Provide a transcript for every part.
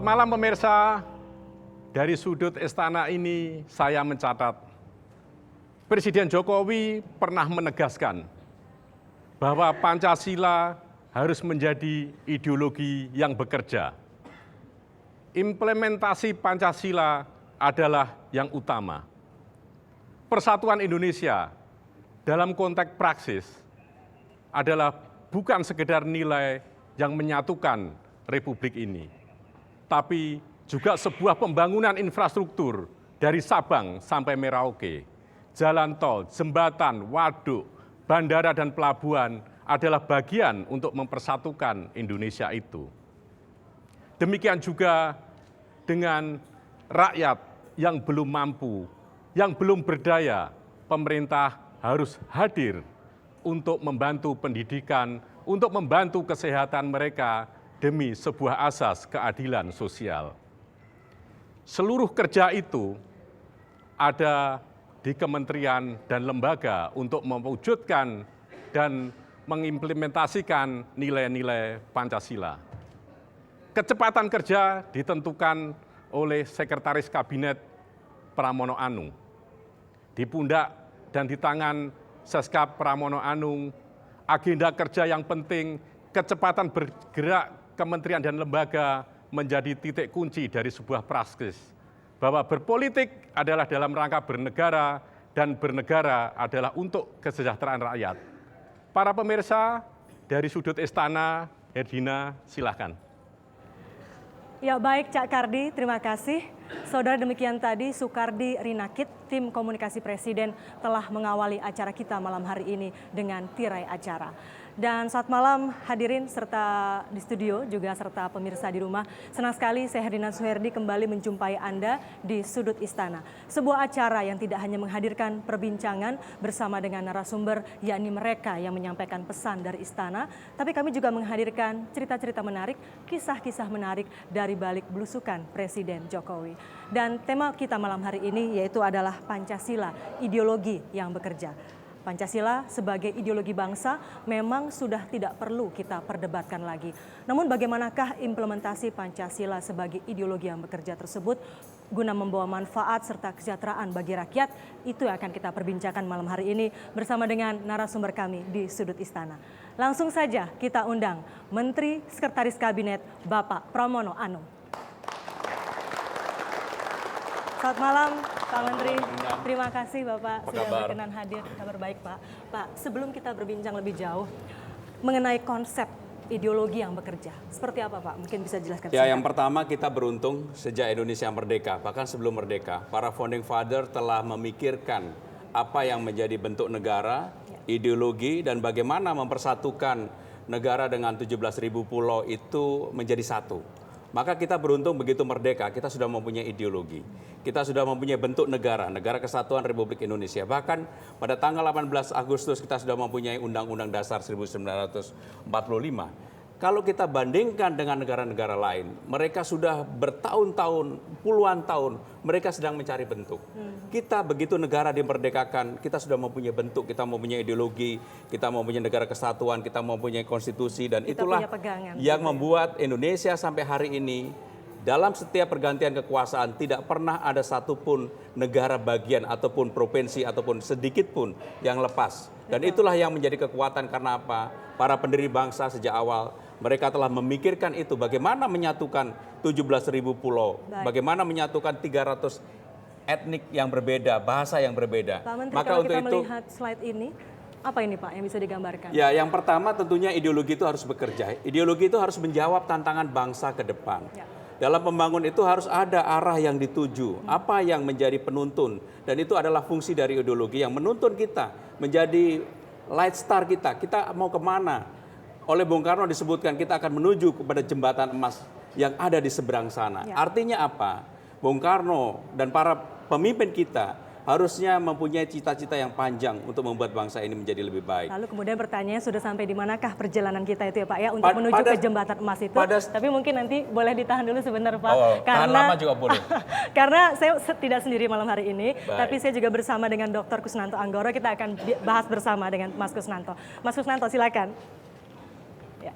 malam pemirsa, dari sudut istana ini saya mencatat, Presiden Jokowi pernah menegaskan bahwa Pancasila harus menjadi ideologi yang bekerja. Implementasi Pancasila adalah yang utama. Persatuan Indonesia dalam konteks praksis adalah bukan sekedar nilai yang menyatukan Republik ini, tapi juga sebuah pembangunan infrastruktur dari Sabang sampai Merauke. Jalan tol, jembatan, waduk, bandara dan pelabuhan adalah bagian untuk mempersatukan Indonesia itu. Demikian juga dengan rakyat yang belum mampu, yang belum berdaya, pemerintah harus hadir untuk membantu pendidikan, untuk membantu kesehatan mereka demi sebuah asas keadilan sosial. Seluruh kerja itu ada di kementerian dan lembaga untuk mewujudkan dan mengimplementasikan nilai-nilai Pancasila. Kecepatan kerja ditentukan oleh Sekretaris Kabinet Pramono Anung. Di pundak dan di tangan Seskap Pramono Anung, agenda kerja yang penting, kecepatan bergerak kementerian dan lembaga menjadi titik kunci dari sebuah praksis. Bahwa berpolitik adalah dalam rangka bernegara dan bernegara adalah untuk kesejahteraan rakyat. Para pemirsa dari sudut istana, Herdina, silahkan. Ya baik Cak Kardi, terima kasih. Saudara, demikian tadi Soekardi Rinakit, tim komunikasi Presiden telah mengawali acara kita malam hari ini dengan tirai acara. Dan saat malam hadirin serta di studio juga serta pemirsa di rumah, senang sekali saya Herdina Suherdi kembali menjumpai Anda di Sudut Istana. Sebuah acara yang tidak hanya menghadirkan perbincangan bersama dengan narasumber, yakni mereka yang menyampaikan pesan dari istana, tapi kami juga menghadirkan cerita-cerita menarik, kisah-kisah menarik dari balik belusukan Presiden Jokowi. Dan tema kita malam hari ini yaitu adalah Pancasila, ideologi yang bekerja. Pancasila sebagai ideologi bangsa memang sudah tidak perlu kita perdebatkan lagi. Namun bagaimanakah implementasi Pancasila sebagai ideologi yang bekerja tersebut guna membawa manfaat serta kesejahteraan bagi rakyat, itu yang akan kita perbincangkan malam hari ini bersama dengan narasumber kami di Sudut Istana. Langsung saja kita undang Menteri Sekretaris Kabinet Bapak Pramono Anung. Selamat malam Pak Menteri, terima kasih Bapak sudah berkenan hadir. Kabar baik Pak. Pak, sebelum kita berbincang lebih jauh mengenai konsep ideologi yang bekerja, seperti apa Pak? Mungkin bisa jelaskan. Ya, yang pertama kita beruntung sejak Indonesia merdeka, bahkan sebelum merdeka, para founding father telah memikirkan apa yang menjadi bentuk negara, ideologi, dan bagaimana mempersatukan negara dengan 17.000 pulau itu menjadi satu. Maka kita beruntung begitu merdeka, kita sudah mempunyai ideologi. Kita sudah mempunyai bentuk negara, Negara Kesatuan Republik Indonesia. Bahkan pada tanggal 18 Agustus kita sudah mempunyai Undang-Undang Dasar 1945. Kalau kita bandingkan dengan negara-negara lain, mereka sudah bertahun-tahun, puluhan tahun, mereka sedang mencari bentuk. Kita begitu negara dimerdekakan, kita sudah mempunyai bentuk, kita mempunyai ideologi, kita mempunyai negara kesatuan, kita mempunyai konstitusi, dan kita itulah yang membuat Indonesia sampai hari ini, dalam setiap pergantian kekuasaan, tidak pernah ada satupun negara bagian ataupun provinsi ataupun sedikit pun yang lepas. Dan itulah yang menjadi kekuatan karena apa? Para pendiri bangsa sejak awal, mereka telah memikirkan itu, bagaimana menyatukan 17.000 pulau, bagaimana menyatukan 300 etnik yang berbeda, bahasa yang berbeda. Pak Menteri, maka kalau kita melihat slide ini, apa ini Pak yang bisa digambarkan? Ya, yang pertama tentunya ideologi itu harus bekerja. Ideologi itu harus menjawab tantangan bangsa ke depan. Dalam pembangun itu harus ada arah yang dituju, apa yang menjadi penuntun. Dan itu adalah fungsi dari ideologi yang menuntun kita, menjadi light star kita. Kita mau kemana? Oleh Bung Karno disebutkan kita akan menuju kepada jembatan emas yang ada di seberang sana. Artinya apa? Bung Karno dan para pemimpin kita harusnya mempunyai cita-cita yang panjang untuk membuat bangsa ini menjadi lebih baik. Lalu kemudian pertanyaannya sudah sampai di manakah perjalanan kita itu ya Pak ya untuk menuju ke jembatan emas itu. Tapi mungkin nanti boleh ditahan dulu sebentar Pak. Tahan lama juga boleh. Karena saya tidak sendiri malam hari ini, tapi saya juga bersama dengan Dr. Kusnanto Anggoro, kita akan bahas bersama dengan Mas Kusnanto. Mas Kusnanto silakan. Ya.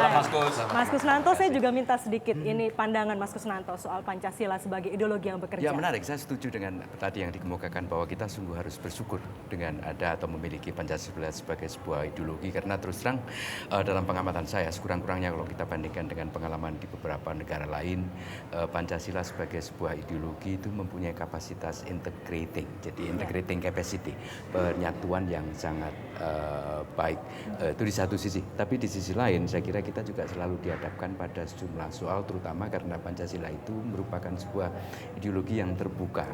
Salam Mas Kus. Mas Kusnanto, saya juga minta sedikit ini pandangan Mas Kusnanto soal Pancasila sebagai ideologi yang bekerja. Ya menarik, saya setuju dengan tadi yang dikemukakan bahwa kita sungguh harus bersyukur dengan ada atau memiliki Pancasila sebagai sebuah ideologi, karena terus terang dalam pengamatan saya sekurang-kurangnya kalau kita bandingkan dengan pengalaman di beberapa negara lain, Pancasila sebagai sebuah ideologi itu mempunyai kapasitas integrating, jadi integrating capacity, penyatuan yang sangat baik. Itu di satu sisi, tapi di sisi lain saya kira kita juga selalu dihadapkan pada sejumlah soal, terutama karena Pancasila itu merupakan sebuah ideologi yang terbuka.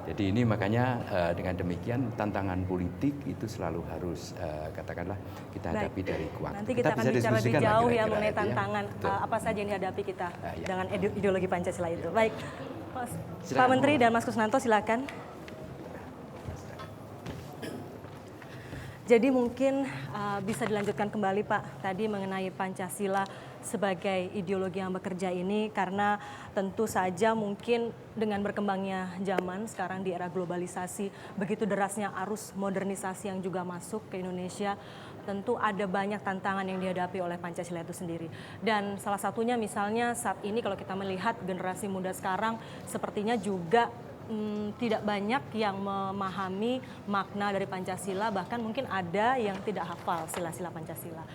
Jadi ini makanya dengan demikian tantangan politik itu selalu harus katakanlah kita hadapi dari kuat. Nanti kita akan bicara lebih jauh ya mengenai tantangan apa saja yang dihadapi kita dengan ideologi Pancasila itu. Baik, Pak Menteri dan Mas Kusnanto silakan. Jadi mungkin bisa dilanjutkan kembali Pak tadi mengenai Pancasila sebagai ideologi yang bekerja ini, karena tentu saja mungkin dengan berkembangnya zaman sekarang di era globalisasi, begitu derasnya arus modernisasi yang juga masuk ke Indonesia, tentu ada banyak tantangan yang dihadapi oleh Pancasila itu sendiri. Dan salah satunya misalnya saat ini kalau kita melihat generasi muda sekarang sepertinya juga tidak banyak yang memahami makna dari Pancasila, bahkan mungkin ada yang tidak hafal sila-sila Pancasila.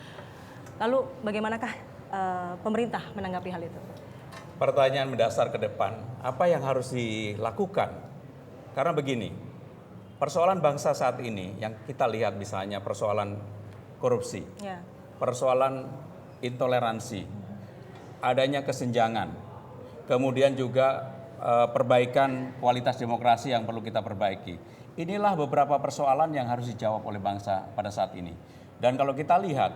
Lalu bagaimanakah pemerintah menanggapi hal itu? Pertanyaan mendasar ke depan, apa yang harus dilakukan? Karena begini, persoalan bangsa saat ini yang kita lihat misalnya persoalan korupsi, persoalan intoleransi, adanya kesenjangan, kemudian juga perbaikan kualitas demokrasi yang perlu kita perbaiki. Inilah beberapa persoalan yang harus dijawab oleh bangsa pada saat ini. Dan kalau kita lihat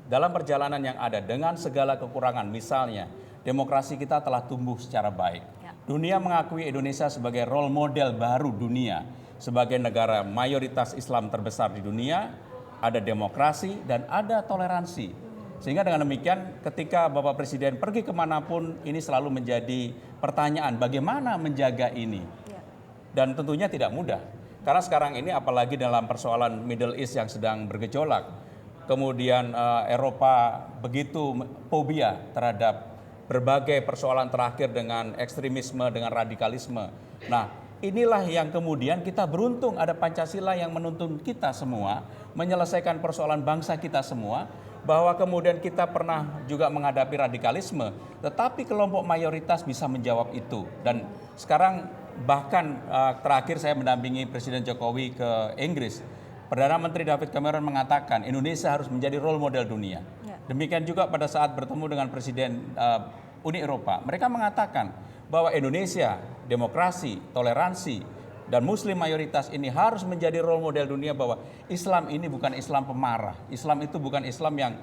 dalam perjalanan yang ada dengan segala kekurangan, misalnya demokrasi kita telah tumbuh secara baik. Dunia mengakui Indonesia sebagai role model baru dunia, sebagai negara mayoritas Islam terbesar di dunia, ada demokrasi dan ada toleransi. Sehingga dengan demikian ketika Bapak Presiden pergi kemanapun ini selalu menjadi pertanyaan bagaimana menjaga ini. Dan tentunya tidak mudah. Karena sekarang ini apalagi dalam persoalan Middle East yang sedang bergejolak. Kemudian Eropa begitu fobia terhadap berbagai persoalan terakhir dengan ekstremisme, dengan radikalisme. Nah inilah yang kemudian kita beruntung ada Pancasila yang menuntun kita semua menyelesaikan persoalan bangsa kita semua. Bahwa kemudian kita pernah juga menghadapi radikalisme, tetapi kelompok mayoritas bisa menjawab itu. Dan sekarang bahkan terakhir saya mendampingi Presiden Jokowi ke Inggris, Perdana Menteri David Cameron mengatakan Indonesia harus menjadi role model dunia. Demikian juga pada saat bertemu dengan Presiden Uni Eropa, mereka mengatakan bahwa Indonesia, demokrasi, toleransi, dan Muslim mayoritas ini harus menjadi role model dunia bahwa Islam ini bukan Islam pemarah. Islam itu bukan Islam yang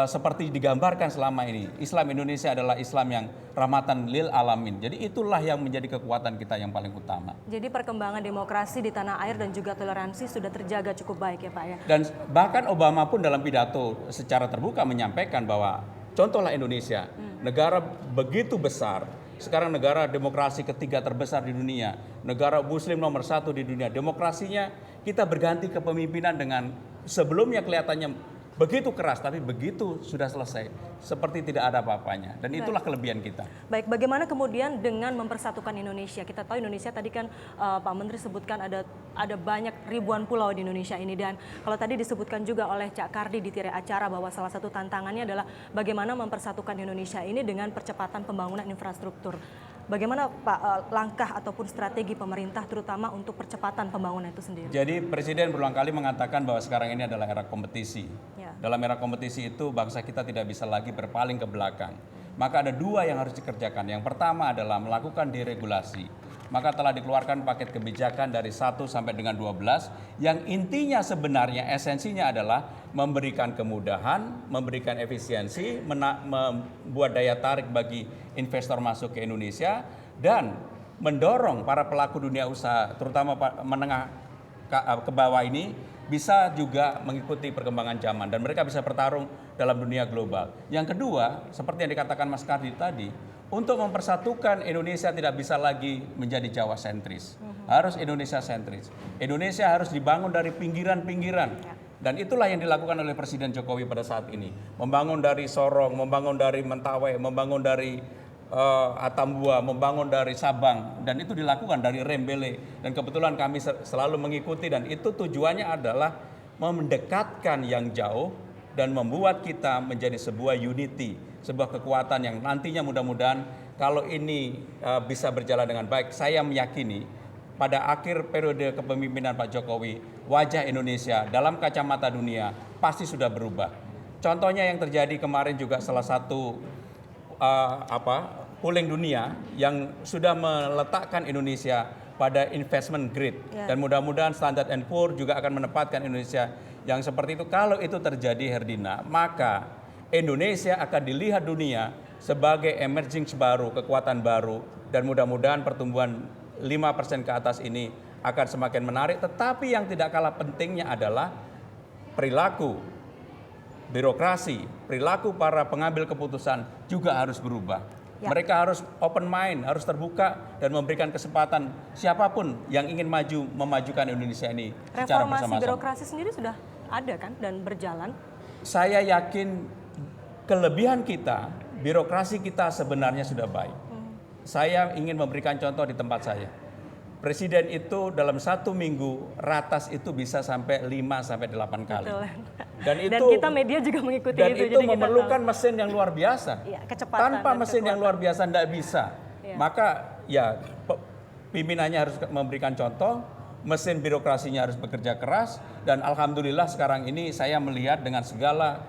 seperti digambarkan selama ini. Islam Indonesia adalah Islam yang rahmatan lil alamin. Jadi itulah yang menjadi kekuatan kita yang paling utama. Jadi perkembangan demokrasi di tanah air dan juga toleransi sudah terjaga cukup baik ya Pak ya. Dan bahkan Obama pun dalam pidato secara terbuka menyampaikan bahwa contohlah Indonesia, negara begitu besar. Sekarang negara demokrasi ketiga terbesar di dunia, negara muslim nomor 1 di dunia. Demokrasinya kita berganti kepemimpinan dengan sebelumnya kelihatannya begitu keras, tapi begitu sudah selesai, seperti tidak ada apa-apanya. Dan itulah kelebihan kita. Baik, bagaimana kemudian dengan mempersatukan Indonesia? Kita tahu Indonesia tadi kan Pak Menteri sebutkan ada banyak ribuan pulau di Indonesia ini. Dan kalau tadi disebutkan juga oleh Cak Kardi di tirai acara bahwa salah satu tantangannya adalah bagaimana mempersatukan Indonesia ini dengan percepatan pembangunan infrastruktur. Bagaimana Pak langkah ataupun strategi pemerintah terutama untuk percepatan pembangunan itu sendiri? Jadi Presiden berulang kali mengatakan bahwa sekarang ini adalah era kompetisi. Dalam era kompetisi itu bangsa kita tidak bisa lagi berpaling ke belakang. Maka ada dua yang harus dikerjakan. Yang pertama adalah melakukan deregulasi. Maka telah dikeluarkan paket kebijakan dari 1 sampai dengan 12 yang intinya sebenarnya esensinya adalah memberikan kemudahan, memberikan efisiensi, membuat daya tarik bagi investor masuk ke Indonesia dan mendorong para pelaku dunia usaha terutama menengah ke bawah ini bisa juga mengikuti perkembangan zaman dan mereka bisa bertarung dalam dunia global. Yang kedua, seperti yang dikatakan Mas Kardi tadi, untuk mempersatukan Indonesia tidak bisa lagi menjadi Jawa sentris. Harus Indonesia sentris. Indonesia harus dibangun dari pinggiran-pinggiran. Dan itulah yang dilakukan oleh Presiden Jokowi pada saat ini. Membangun dari Sorong, membangun dari Mentawai, membangun dari Atambua, membangun dari Sabang. Dan itu dilakukan dari Rembele. Dan kebetulan kami selalu mengikuti, dan itu tujuannya adalah mendekatkan yang jauh dan membuat kita menjadi sebuah unity, sebuah kekuatan yang nantinya mudah-mudahan kalau ini bisa berjalan dengan baik, saya meyakini pada akhir periode kepemimpinan Pak Jokowi, wajah Indonesia dalam kacamata dunia pasti sudah berubah. Contohnya yang terjadi kemarin juga salah satu polling dunia yang sudah meletakkan Indonesia pada investment grade, dan mudah-mudahan Standard & Poor juga akan menempatkan Indonesia yang seperti itu. Kalau itu terjadi, Herdina, maka Indonesia akan dilihat dunia sebagai emerging baru, kekuatan baru, dan mudah-mudahan pertumbuhan 5% ke atas ini akan semakin menarik. Tetapi yang tidak kalah pentingnya adalah perilaku birokrasi, perilaku para pengambil keputusan juga harus berubah. Mereka harus open mind, harus terbuka dan memberikan kesempatan siapapun yang ingin memajukan Indonesia ini secara bersama-sama. Reformasi birokrasi sendiri sudah ada kan dan berjalan? Saya yakin kelebihan kita, birokrasi kita sebenarnya sudah baik. Saya ingin memberikan contoh di tempat saya. Presiden itu dalam 1 minggu ratas itu bisa sampai 5-8 kali. Betul. Dan kita media juga mengikuti dan itu. itu memerlukan mesin yang luar biasa. Ya, kecepatan. Tanpa mesin yang luar biasa tidak bisa. Ya. Maka ya pimpinannya harus memberikan contoh, mesin birokrasinya harus bekerja keras, dan alhamdulillah sekarang ini saya melihat dengan segala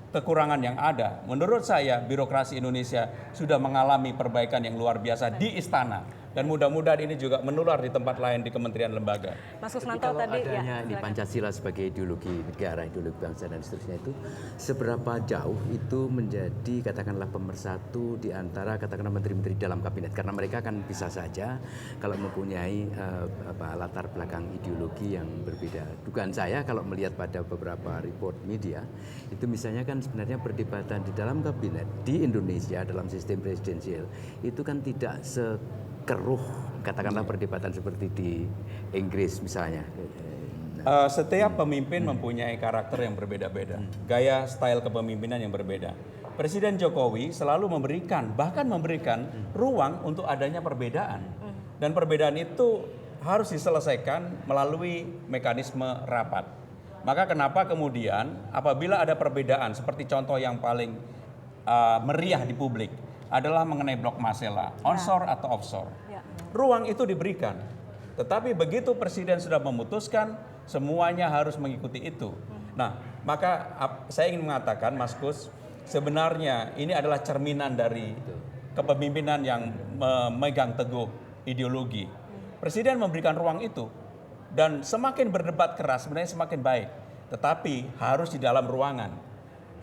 kekurangan yang ada, menurut saya birokrasi Indonesia sudah mengalami perbaikan yang luar biasa di istana. Dan mudah-mudahan ini juga menular di tempat lain di kementerian lembaga. Mas Tapi Kusnanto kalau tadi adanya ini Pancasila sebagai ideologi negara, ideologi bangsa dan seterusnya itu seberapa jauh itu menjadi katakanlah pemersatu di antara katakanlah menteri-menteri dalam kabinet, karena mereka kan bisa saja kalau mempunyai latar belakang ideologi yang berbeda. Dugaan saya kalau melihat pada beberapa report media itu misalnya kan sebenarnya perdebatan di dalam kabinet di Indonesia dalam sistem presidensial itu kan tidak keruh katakanlah perdebatan seperti di Inggris misalnya. Setiap pemimpin mempunyai karakter yang berbeda-beda, gaya style kepemimpinan yang berbeda. Presiden Jokowi selalu bahkan memberikan ruang untuk adanya perbedaan. Dan perbedaan itu harus diselesaikan melalui mekanisme rapat. Maka kenapa kemudian apabila ada perbedaan seperti contoh yang paling meriah di publik adalah mengenai blok Masela, onshore atau offshore. Ruang itu diberikan. Tetapi begitu Presiden sudah memutuskan, semuanya harus mengikuti itu. Nah, maka saya ingin mengatakan, Mas Kus, sebenarnya ini adalah cerminan dari kepemimpinan yang memegang teguh ideologi. Presiden memberikan ruang itu. Dan semakin berdebat keras sebenarnya semakin baik. Tetapi harus di dalam ruangan.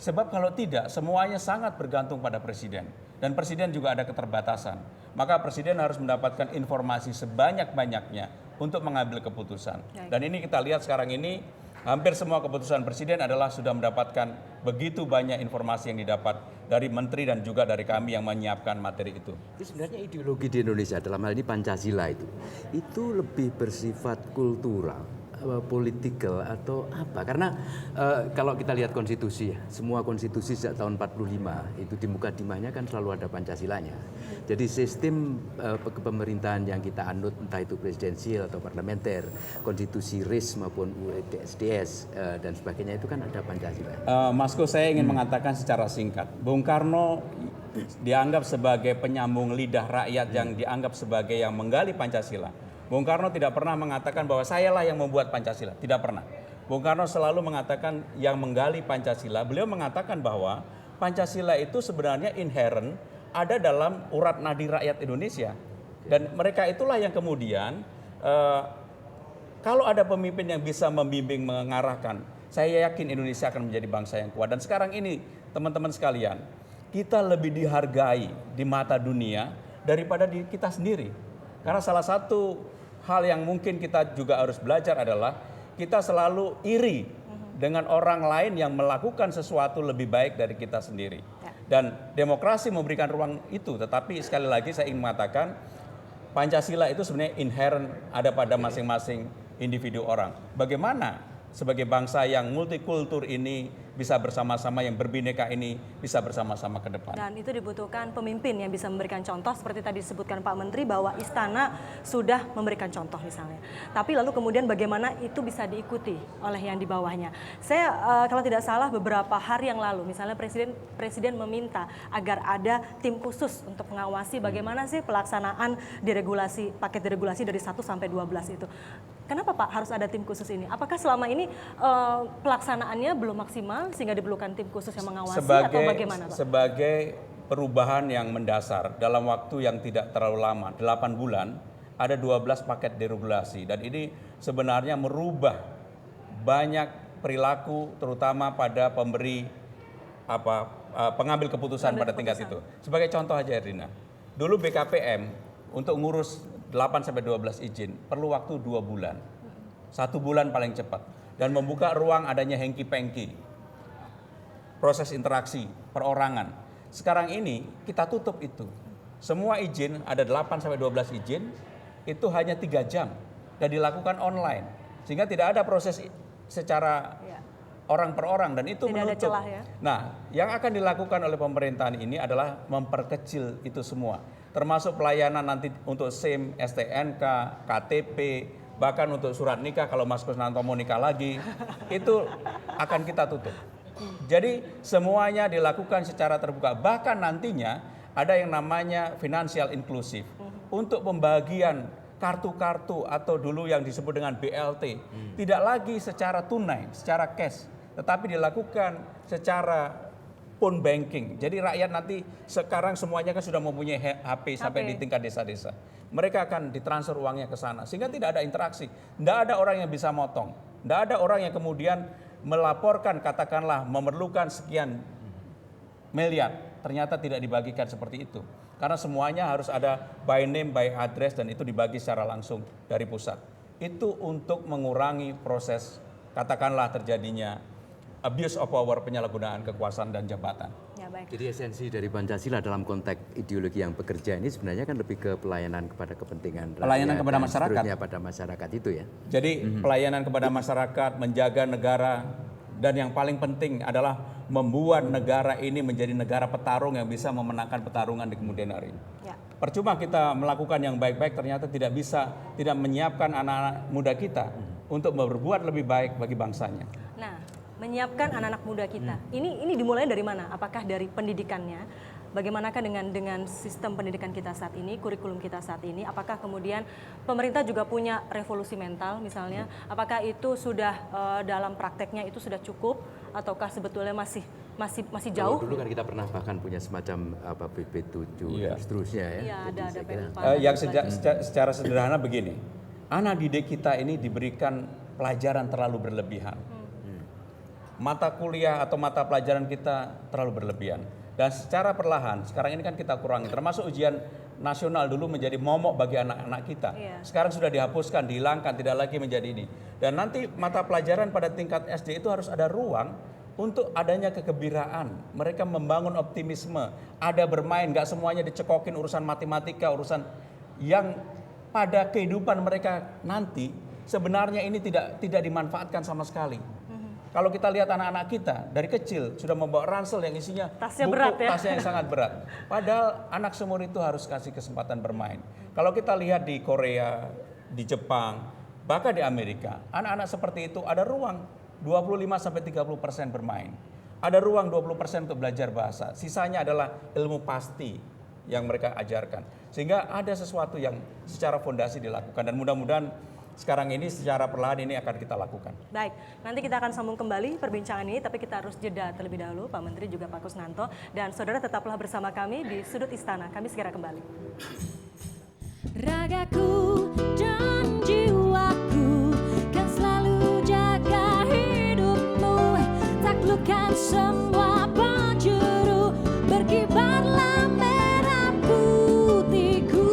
Sebab kalau tidak, semuanya sangat bergantung pada Presiden. Dan Presiden juga ada keterbatasan. Maka Presiden harus mendapatkan informasi sebanyak-banyaknya untuk mengambil keputusan. Dan ini kita lihat sekarang ini, hampir semua keputusan Presiden adalah sudah mendapatkan begitu banyak informasi yang didapat dari menteri dan juga dari kami yang menyiapkan materi itu. Itu sebenarnya ideologi di Indonesia dalam hal ini Pancasila itu lebih bersifat kultural, politikal atau apa? Karena kalau kita lihat konstitusi, semua konstitusi sejak tahun 45 itu di mukadimahnya kan selalu ada Pancasilanya. Jadi sistem kepemerintahan yang kita anut entah itu presidensial atau parlementer, konstitusi RIS maupun UED-SDS dan sebagainya itu kan ada Pancasila. Mas Kus, saya ingin mengatakan secara singkat, Bung Karno dianggap sebagai penyambung lidah rakyat yang dianggap sebagai yang menggali Pancasila. Bung Karno tidak pernah mengatakan bahwa sayalah yang membuat Pancasila, tidak pernah. Bung Karno selalu mengatakan yang menggali Pancasila. Beliau mengatakan bahwa Pancasila itu sebenarnya inherent ada dalam urat nadi rakyat Indonesia. Dan mereka itulah yang kemudian kalau ada pemimpin yang bisa membimbing, mengarahkan, saya yakin Indonesia akan menjadi bangsa yang kuat. Dan sekarang ini teman-teman sekalian, kita lebih dihargai di mata dunia daripada di kita sendiri. Karena salah satu hal yang mungkin kita juga harus belajar adalah kita selalu iri dengan orang lain yang melakukan sesuatu lebih baik dari kita sendiri. Dan demokrasi memberikan ruang itu, tetapi sekali lagi saya ingin mengatakan Pancasila itu sebenarnya inherent ada pada masing-masing individu orang. Bagaimana sebagai bangsa yang multikultur ini bisa bersama-sama, yang berbineka ini bisa bersama-sama ke depan. Dan itu dibutuhkan pemimpin yang bisa memberikan contoh seperti tadi disebutkan Pak Menteri bahwa istana sudah memberikan contoh misalnya. Tapi lalu kemudian bagaimana itu bisa diikuti oleh yang di bawahnya. Saya kalau tidak salah beberapa hari yang lalu misalnya Presiden meminta agar ada tim khusus untuk mengawasi bagaimana sih pelaksanaan paket deregulasi dari 1 sampai 12 itu. Kenapa Pak harus ada tim khusus ini? Apakah selama ini pelaksanaannya belum maksimal sehingga diperlukan tim khusus yang mengawasi atau bagaimana Pak? Sebagai perubahan yang mendasar dalam waktu yang tidak terlalu lama, 8 bulan, ada 12 paket deregulasi. Dan ini sebenarnya merubah banyak perilaku terutama pada pengambil keputusan pada tingkat itu. Sebagai contoh aja Erina, dulu BKPM untuk ngurus 8-12 izin perlu waktu 2 bulan, 1 bulan paling cepat, dan membuka ruang adanya hengki-pengki, proses interaksi, perorangan. Sekarang ini kita tutup itu, semua izin ada 8-12 izin itu hanya 3 jam dan dilakukan online, sehingga tidak ada proses secara orang per orang dan itu tidak menutup. ada celah ya. Nah, yang akan dilakukan oleh pemerintahan ini adalah memperkecil itu semua, termasuk pelayanan nanti untuk SIM, STNK, KTP, bahkan untuk surat nikah kalau Mas Kusnanto mau nikah lagi, itu akan kita tutup. Jadi semuanya dilakukan secara terbuka, bahkan nantinya ada yang namanya financial inclusive untuk pembagian kartu-kartu atau dulu yang disebut dengan BLT, tidak lagi secara tunai, secara cash, tetapi dilakukan secara phone banking. Jadi rakyat nanti sekarang semuanya kan sudah mempunyai HP sampai di tingkat desa-desa. Mereka akan ditransfer uangnya ke sana sehingga tidak ada interaksi. Tidak ada orang yang bisa motong. Tidak ada orang yang kemudian melaporkan katakanlah memerlukan sekian miliar. Ternyata tidak dibagikan seperti itu. Karena semuanya harus ada by name, by address dan itu dibagi secara langsung dari pusat. Itu untuk mengurangi proses katakanlah terjadinya abuse of power, penyalahgunaan kekuasaan dan jabatan. Ya, baik. Jadi esensi dari Pancasila dalam konteks ideologi yang bekerja ini sebenarnya kan lebih ke pelayanan kepada kepentingan rakyat. Pelayanan kepada masyarakat. Pada masyarakat itu ya. Jadi pelayanan kepada masyarakat, menjaga negara, dan yang paling penting adalah membuat negara ini menjadi negara petarung yang bisa memenangkan pertarungan di kemudian hari. Ya. Percuma kita melakukan yang baik-baik ternyata tidak menyiapkan anak-anak muda kita untuk berbuat lebih baik bagi bangsanya. Nah, menyiapkan anak-anak muda kita. Ini dimulai dari mana? Apakah dari pendidikannya? Bagaimanakah dengan sistem pendidikan kita saat ini, kurikulum kita saat ini? Apakah kemudian pemerintah juga punya revolusi mental misalnya? Apakah itu sudah dalam prakteknya itu sudah cukup ataukah sebetulnya masih jauh? Kalau dulu kan kita pernah bahkan punya semacam PP7 dan seterusnya ya. Iya, ada PMK. Yang secara sederhana begini, anak didik kita ini diberikan pelajaran terlalu berlebihan. Mata kuliah atau mata pelajaran kita terlalu berlebihan. Dan secara perlahan, sekarang ini kan kita kurangi, termasuk ujian nasional dulu menjadi momok bagi anak-anak kita. Sekarang sudah dihapuskan, dihilangkan, tidak lagi menjadi ini. Dan nanti mata pelajaran pada tingkat SD itu harus ada ruang untuk adanya kegembiraan. Mereka membangun optimisme, ada bermain, gak semuanya dicekokin urusan matematika, urusan yang pada kehidupan mereka nanti sebenarnya ini tidak dimanfaatkan sama sekali. Kalau kita lihat anak-anak kita dari kecil sudah membawa ransel yang isinya tasnya buku, berat ya? tasnya yang sangat berat. Padahal anak seumur itu harus kasih kesempatan bermain. Kalau kita lihat di Korea, di Jepang, bahkan di Amerika, anak-anak seperti itu ada ruang 25-30% bermain. Ada ruang 20% untuk belajar bahasa. Sisanya adalah ilmu pasti yang mereka ajarkan. Sehingga ada sesuatu yang secara fondasi dilakukan dan mudah-mudahan sekarang ini secara perlahan ini akan kita lakukan. Baik, nanti kita akan sambung kembali perbincangan ini, tapi kita harus jeda terlebih dahulu, Pak Menteri juga Pak Kusnanto. Dan saudara tetaplah bersama kami di Sudut Istana, kami segera kembali. Ragaku dan jiwaku kan selalu jaga hidupmu, taklukkan semua penjuru, berkibarlah merah putihku.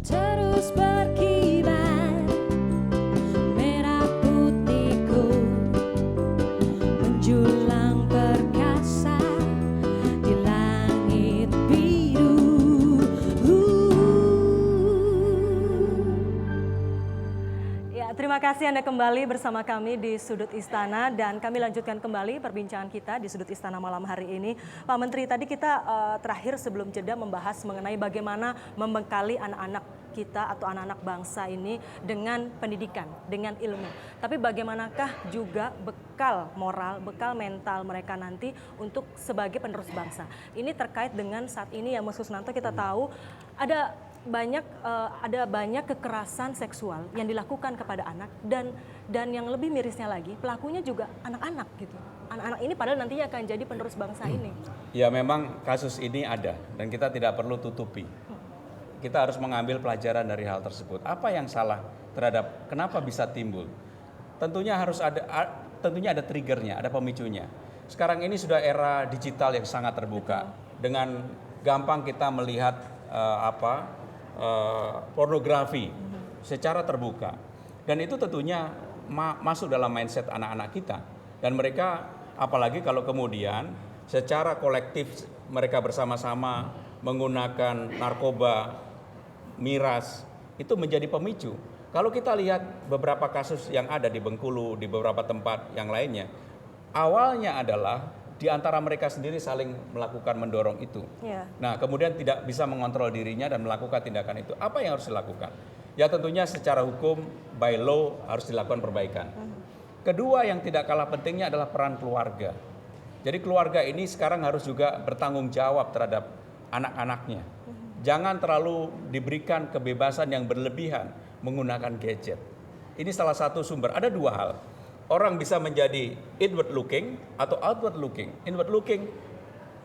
Terus berkibar Terima kasih Anda kembali bersama kami di Sudut Istana dan kami lanjutkan kembali perbincangan kita di Sudut Istana malam hari ini. Pak Menteri, tadi kita terakhir sebelum jeda membahas mengenai bagaimana membekali anak-anak kita atau anak-anak bangsa ini dengan pendidikan, dengan ilmu. Tapi bagaimanakah juga bekal moral, bekal mental mereka nanti untuk sebagai penerus bangsa. Ini terkait dengan saat ini ya Mas Kusnanto, kita tahu ada banyak kekerasan seksual yang dilakukan kepada anak dan yang lebih mirisnya lagi pelakunya juga anak-anak gitu. Anak-anak ini padahal nantinya akan jadi penerus bangsa ini. Ya memang kasus ini ada dan kita tidak perlu tutupi. Kita harus mengambil pelajaran dari hal tersebut. Apa yang salah terhadap kenapa bisa timbul? Tentunya ada triggernya, ada pemicunya. Sekarang ini sudah era digital yang sangat terbuka. Dengan gampang kita melihat pornografi secara terbuka. Dan itu tentunya masuk dalam mindset anak-anak kita. Dan mereka apalagi kalau kemudian secara kolektif mereka bersama-sama menggunakan narkoba, miras, itu menjadi pemicu. Kalau kita lihat beberapa kasus yang ada di Bengkulu, di beberapa tempat yang lainnya, awalnya adalah di antara mereka sendiri saling melakukan mendorong itu. Yeah. Nah, kemudian tidak bisa mengontrol dirinya dan melakukan tindakan itu. Apa yang harus dilakukan? Ya tentunya secara hukum, by law harus dilakukan perbaikan. Kedua yang tidak kalah pentingnya adalah peran keluarga. Jadi keluarga ini sekarang harus juga bertanggung jawab terhadap anak-anaknya. Jangan terlalu diberikan kebebasan yang berlebihan menggunakan gadget. Ini salah satu sumber. Ada dua hal. Orang bisa menjadi inward looking atau outward looking. Inward looking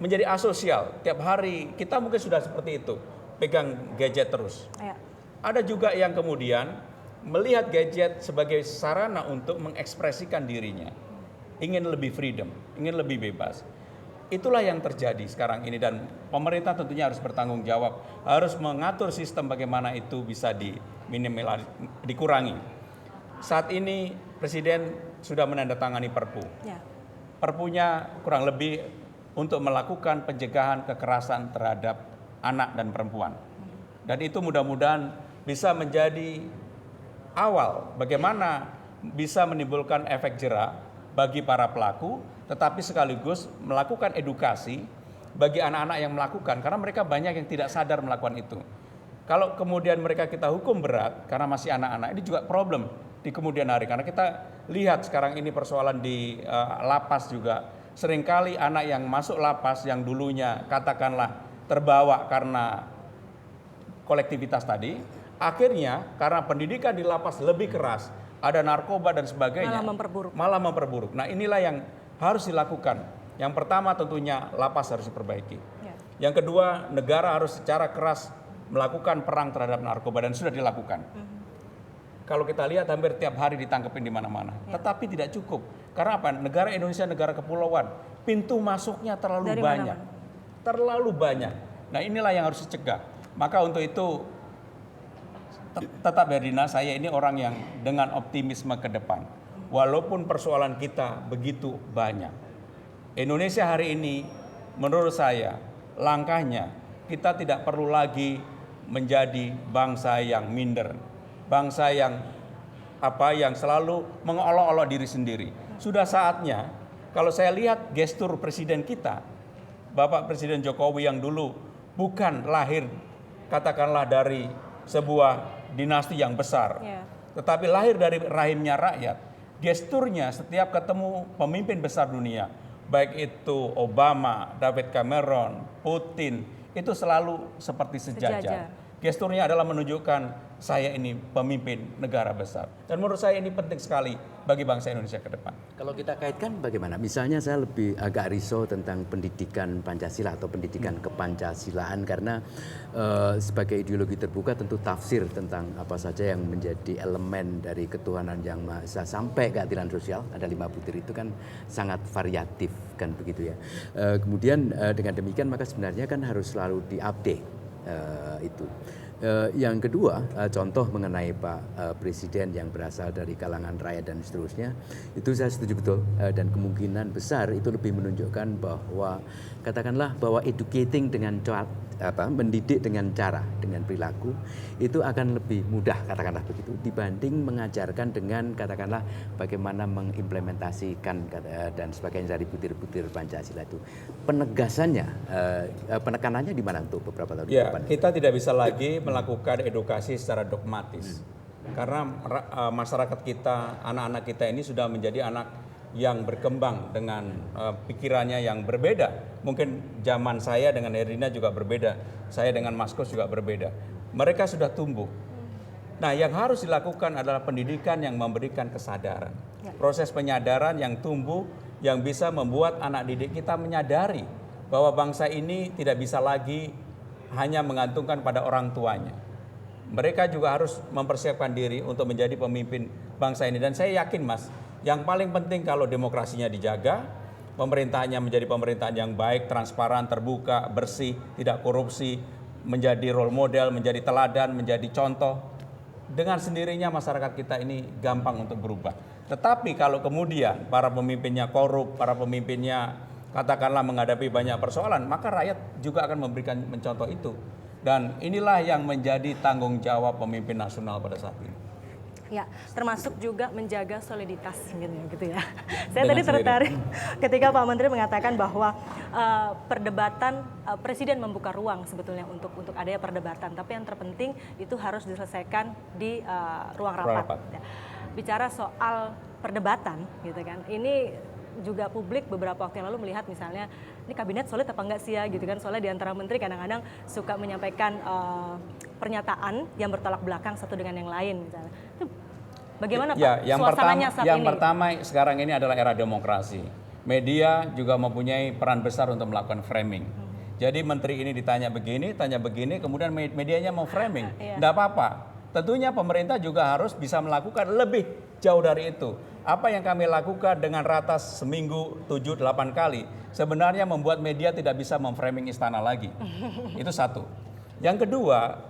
menjadi asosial. Tiap hari kita mungkin sudah seperti itu, pegang gadget terus. Ya. Ada juga yang kemudian melihat gadget sebagai sarana untuk mengekspresikan dirinya. Ingin lebih freedom, ingin lebih bebas. Itulah yang terjadi sekarang ini dan pemerintah tentunya harus bertanggung jawab, harus mengatur sistem bagaimana itu bisa dikurangi. Saat ini Presiden sudah menandatangani Perpu. Ya. Perpunya kurang lebih untuk melakukan pencegahan kekerasan terhadap anak dan perempuan. Dan itu mudah-mudahan bisa menjadi awal bagaimana bisa menimbulkan efek jera bagi para pelaku, tetapi sekaligus melakukan edukasi bagi anak-anak yang melakukan, karena mereka banyak yang tidak sadar melakukan itu. Kalau kemudian mereka kita hukum berat karena masih anak-anak, ini juga problem di kemudian hari, karena kita lihat sekarang ini persoalan di lapas juga. Seringkali anak yang masuk lapas yang dulunya katakanlah terbawa karena kolektivitas tadi, akhirnya karena pendidikan di lapas lebih keras, ada narkoba dan sebagainya, malah memperburuk. Nah inilah yang harus dilakukan. Yang pertama tentunya lapas harus diperbaiki. Ya. Yang kedua, negara harus secara keras melakukan perang terhadap narkoba dan sudah dilakukan. Kalau kita lihat hampir tiap hari ditangkepin di mana-mana. Ya. Tetapi tidak cukup. Karena apa? Negara Indonesia negara kepulauan, pintu masuknya terlalu banyak. Terlalu banyak. Nah inilah yang harus dicegah. Maka untuk itu tetap Berdina, saya ini orang yang dengan optimisme ke depan. Walaupun persoalan kita begitu banyak. Indonesia hari ini menurut saya langkahnya kita tidak perlu lagi menjadi bangsa yang minder. Bangsa yang selalu mengolok-olok diri sendiri. Sudah saatnya kalau saya lihat gestur presiden kita, Bapak Presiden Jokowi yang dulu bukan lahir katakanlah dari sebuah dinasti yang besar, tetapi lahir dari rahimnya rakyat. Gesturnya setiap ketemu pemimpin besar dunia, baik itu Obama, David Cameron, Putin, itu selalu seperti sejajar. Gesturnya adalah menunjukkan saya ini pemimpin negara besar. Dan menurut saya ini penting sekali bagi bangsa Indonesia ke depan. Kalau kita kaitkan bagaimana? Misalnya saya lebih agak risau tentang pendidikan Pancasila atau pendidikan kepancasilaan karena sebagai ideologi terbuka tentu tafsir tentang apa saja yang menjadi elemen dari ketuhanan yang Maha Esa sampai keadilan sosial, ada 5 butir itu kan sangat variatif kan begitu ya. Kemudian dengan demikian maka sebenarnya kan harus selalu diupdate itu. Yang kedua, contoh mengenai Pak Presiden yang berasal dari kalangan rakyat dan seterusnya, itu saya setuju betul dan kemungkinan besar itu lebih menunjukkan bahwa katakanlah bahwa educating dengan mendidik dengan cara, dengan perilaku itu akan lebih mudah, katakanlah begitu, dibanding mengajarkan dengan katakanlah bagaimana mengimplementasikan dan sebagainya dari butir-butir Pancasila itu. Penegasannya, penekanannya di mana untuk beberapa tahun ke Ya, depan? kita tidak bisa lagi melakukan edukasi secara dogmatis. Karena masyarakat kita, anak-anak kita ini sudah menjadi anak yang berkembang dengan pikirannya yang berbeda. Mungkin zaman saya dengan Herina juga berbeda, saya dengan Mas Kus juga berbeda. Mereka sudah tumbuh. Nah, yang harus dilakukan adalah pendidikan yang memberikan kesadaran. Proses penyadaran yang tumbuh, yang bisa membuat anak didik kita menyadari bahwa bangsa ini tidak bisa lagi hanya mengantungkan pada orang tuanya. Mereka juga harus mempersiapkan diri untuk menjadi pemimpin bangsa ini. Dan saya yakin, Mas, yang paling penting kalau demokrasinya dijaga, pemerintahannya menjadi pemerintahan yang baik, transparan, terbuka, bersih, tidak korupsi, menjadi role model, menjadi teladan, menjadi contoh. Dengan sendirinya masyarakat kita ini gampang untuk berubah. Tetapi kalau kemudian para pemimpinnya korup, para pemimpinnya katakanlah menghadapi banyak persoalan, maka rakyat juga akan memberikan mencontoh itu. Dan inilah yang menjadi tanggung jawab pemimpin nasional pada saat ini. Ya, termasuk juga menjaga soliditas gitu ya. Saya Dengan tadi sendiri. tertarik ketika Pak Menteri mengatakan bahwa perdebatan Presiden membuka ruang sebetulnya untuk adanya perdebatan, tapi yang terpenting itu harus diselesaikan di ruang rapat. Ya. Bicara soal perdebatan gitu kan. Ini juga publik beberapa waktu yang lalu melihat misalnya ini kabinet solid apa enggak sih ya gitu kan, soalnya di antara menteri kadang-kadang suka menyampaikan pernyataan yang bertolak belakang satu dengan yang lain misalnya. Itu bagaimana Pak suasananya saat yang ini? pertama sekarang ini adalah era demokrasi. Media juga mempunyai peran besar untuk melakukan framing. Jadi menteri ini ditanya begini, tanya begini, kemudian medianya mau framing. Tidak apa-apa. Tentunya pemerintah juga harus bisa melakukan lebih jauh dari itu. Apa yang kami lakukan dengan ratas seminggu 7-8 kali sebenarnya membuat media tidak bisa memframing istana lagi. Itu satu. Yang kedua,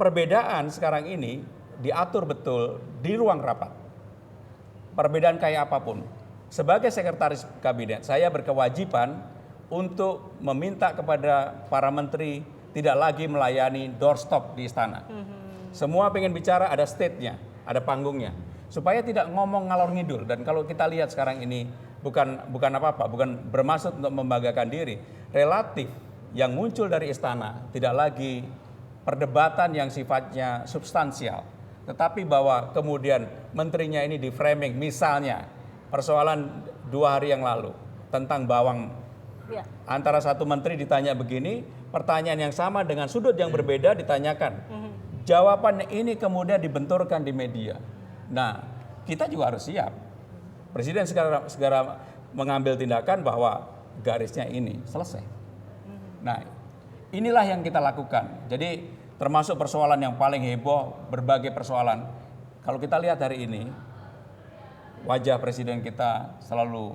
perbedaan sekarang ini diatur betul di ruang rapat. Perbedaan kayak apapun. Sebagai sekretaris kabinet, saya berkewajiban untuk meminta kepada para menteri tidak lagi melayani doorstop di istana. Semua pengen bicara ada stage-nya, ada panggungnya. Supaya tidak ngomong ngalor ngidul. Dan kalau kita lihat sekarang ini bukan apa-apa, bukan bermaksud untuk membanggakan diri. Relatif yang muncul dari istana tidak lagi perdebatan yang sifatnya substansial. Tetapi bahwa kemudian menterinya ini di framing, misalnya persoalan 2 hari yang lalu tentang bawang. Ya. Antara satu menteri ditanya begini, pertanyaan yang sama dengan sudut yang berbeda ditanyakan. Jawaban ini kemudian dibenturkan di media. Nah, kita juga harus siap. Presiden segera mengambil tindakan bahwa garisnya ini selesai. Nah, inilah yang kita lakukan. Jadi termasuk persoalan yang paling heboh, berbagai persoalan. Kalau kita lihat hari ini, wajah presiden kita selalu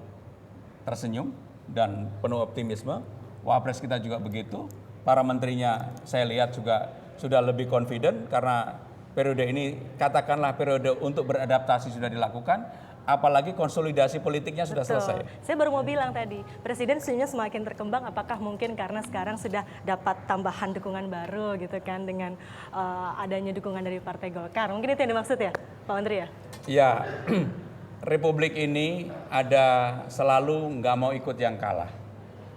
tersenyum dan penuh optimisme. Wapres kita juga begitu. Para menterinya saya lihat juga sudah lebih confident karena periode ini katakanlah periode untuk beradaptasi sudah dilakukan, apalagi konsolidasi politiknya sudah selesai. Saya baru mau bilang tadi, Presiden sebenarnya semakin berkembang, apakah mungkin karena sekarang sudah dapat tambahan dukungan baru gitu kan dengan adanya dukungan dari Partai Golkar. Mungkin itu yang dimaksud ya, Pak Menteri ya? Ya, Republik ini ada selalu nggak mau ikut yang kalah,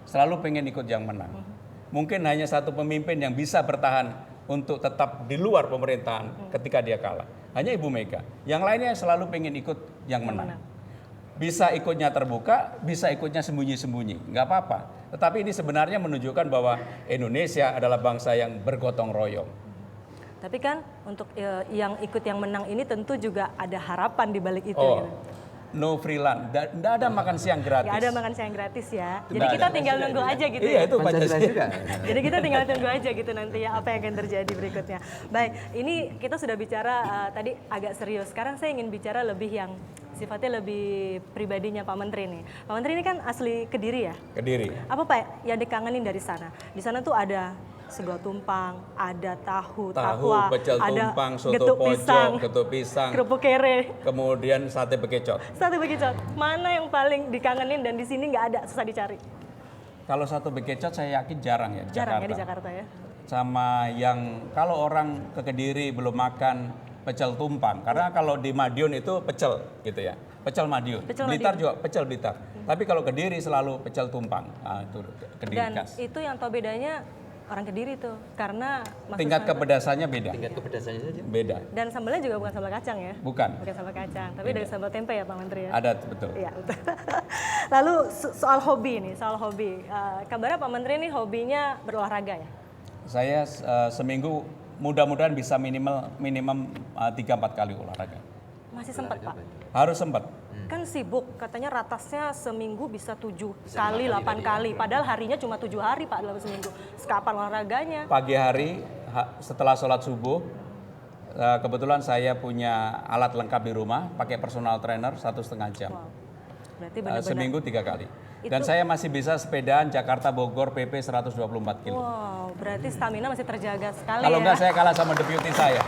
selalu pengen ikut yang menang. Mungkin hanya satu pemimpin yang bisa bertahan untuk tetap di luar pemerintahan ketika dia kalah. Hanya Ibu Mega. Yang lainnya selalu pengen ikut yang menang. Bisa ikutnya terbuka, bisa ikutnya sembunyi-sembunyi. Nggak apa-apa. Tetapi ini sebenarnya menunjukkan bahwa Indonesia adalah bangsa yang bergotong royong. Tapi kan untuk yang ikut yang menang ini tentu juga ada harapan di balik itu. Oh, gitu. no free lunch. Nggak ada makan siang gratis. Ya ada makan siang gratis ya. Jadi Nggak kita ada. tinggal nunggu aja gitu Iya, ya. itu Pancasila juga. Jadi kita tinggal tunggu aja gitu nanti ya apa yang akan terjadi berikutnya. Baik, ini kita sudah bicara tadi agak serius. Sekarang saya ingin bicara lebih yang sifatnya lebih pribadinya Pak Menteri nih. Pak Menteri ini kan asli Kediri ya? Kediri. Apa Pak yang dikangenin dari sana? Di sana tuh ada sego tumpang, ada tahu, takwa, Pecel ada tumpang, soto getuk pojok, getuk pisang, kerupuk kere, kemudian sate bekecot. sate bekicot. Mana yang paling dikangenin dan di sini nggak ada, susah dicari? Kalau satu bekecot saya yakin jarang ya di Jarang Jakarta. ya di Jakarta ya. Sama yang kalau orang ke Kediri belum makan pecel tumpang, karena kalau di Madiun itu pecel gitu ya, pecel Madiun. Pecel Blitar Madiun. juga pecel Blitar. Tapi kalau Kediri selalu pecel tumpang. Nah, itu Kediri Dan khas. itu yang tahu bedanya orang Kediri tuh, karena Mas Tingkat Usman- kepedasannya beda. Tingkat kepedasannya saja. Beda. Dan sambalnya juga bukan sambal kacang ya? Bukan. Bukan sambal kacang, tapi dari sambal tempe ya Pak Menteri ya? Ada betul. Iya, betul. Lalu soal hobi nih, soal hobi. Kabarnya Pak Menteri nih hobinya berolahraga ya? Saya seminggu mudah-mudahan bisa minimum 3-4 kali olahraga. Masih sempat Pak? Harus sempat. Kan sibuk, katanya ratasnya seminggu bisa 7 kali, 8 kali. Padahal harinya cuma 7 hari Pak dalam seminggu. Kapan olahraganya? Pagi hari setelah sholat subuh, kebetulan saya punya alat lengkap di rumah, pakai personal trainer 1,5 jam. Wow. Berarti benar-benar. Seminggu 3 kali. Dan saya masih bisa sepedaan Jakarta Bogor PP 124 kilo. Wow, berarti stamina masih terjaga sekali Kalau ya. enggak saya kalah sama deputy saya.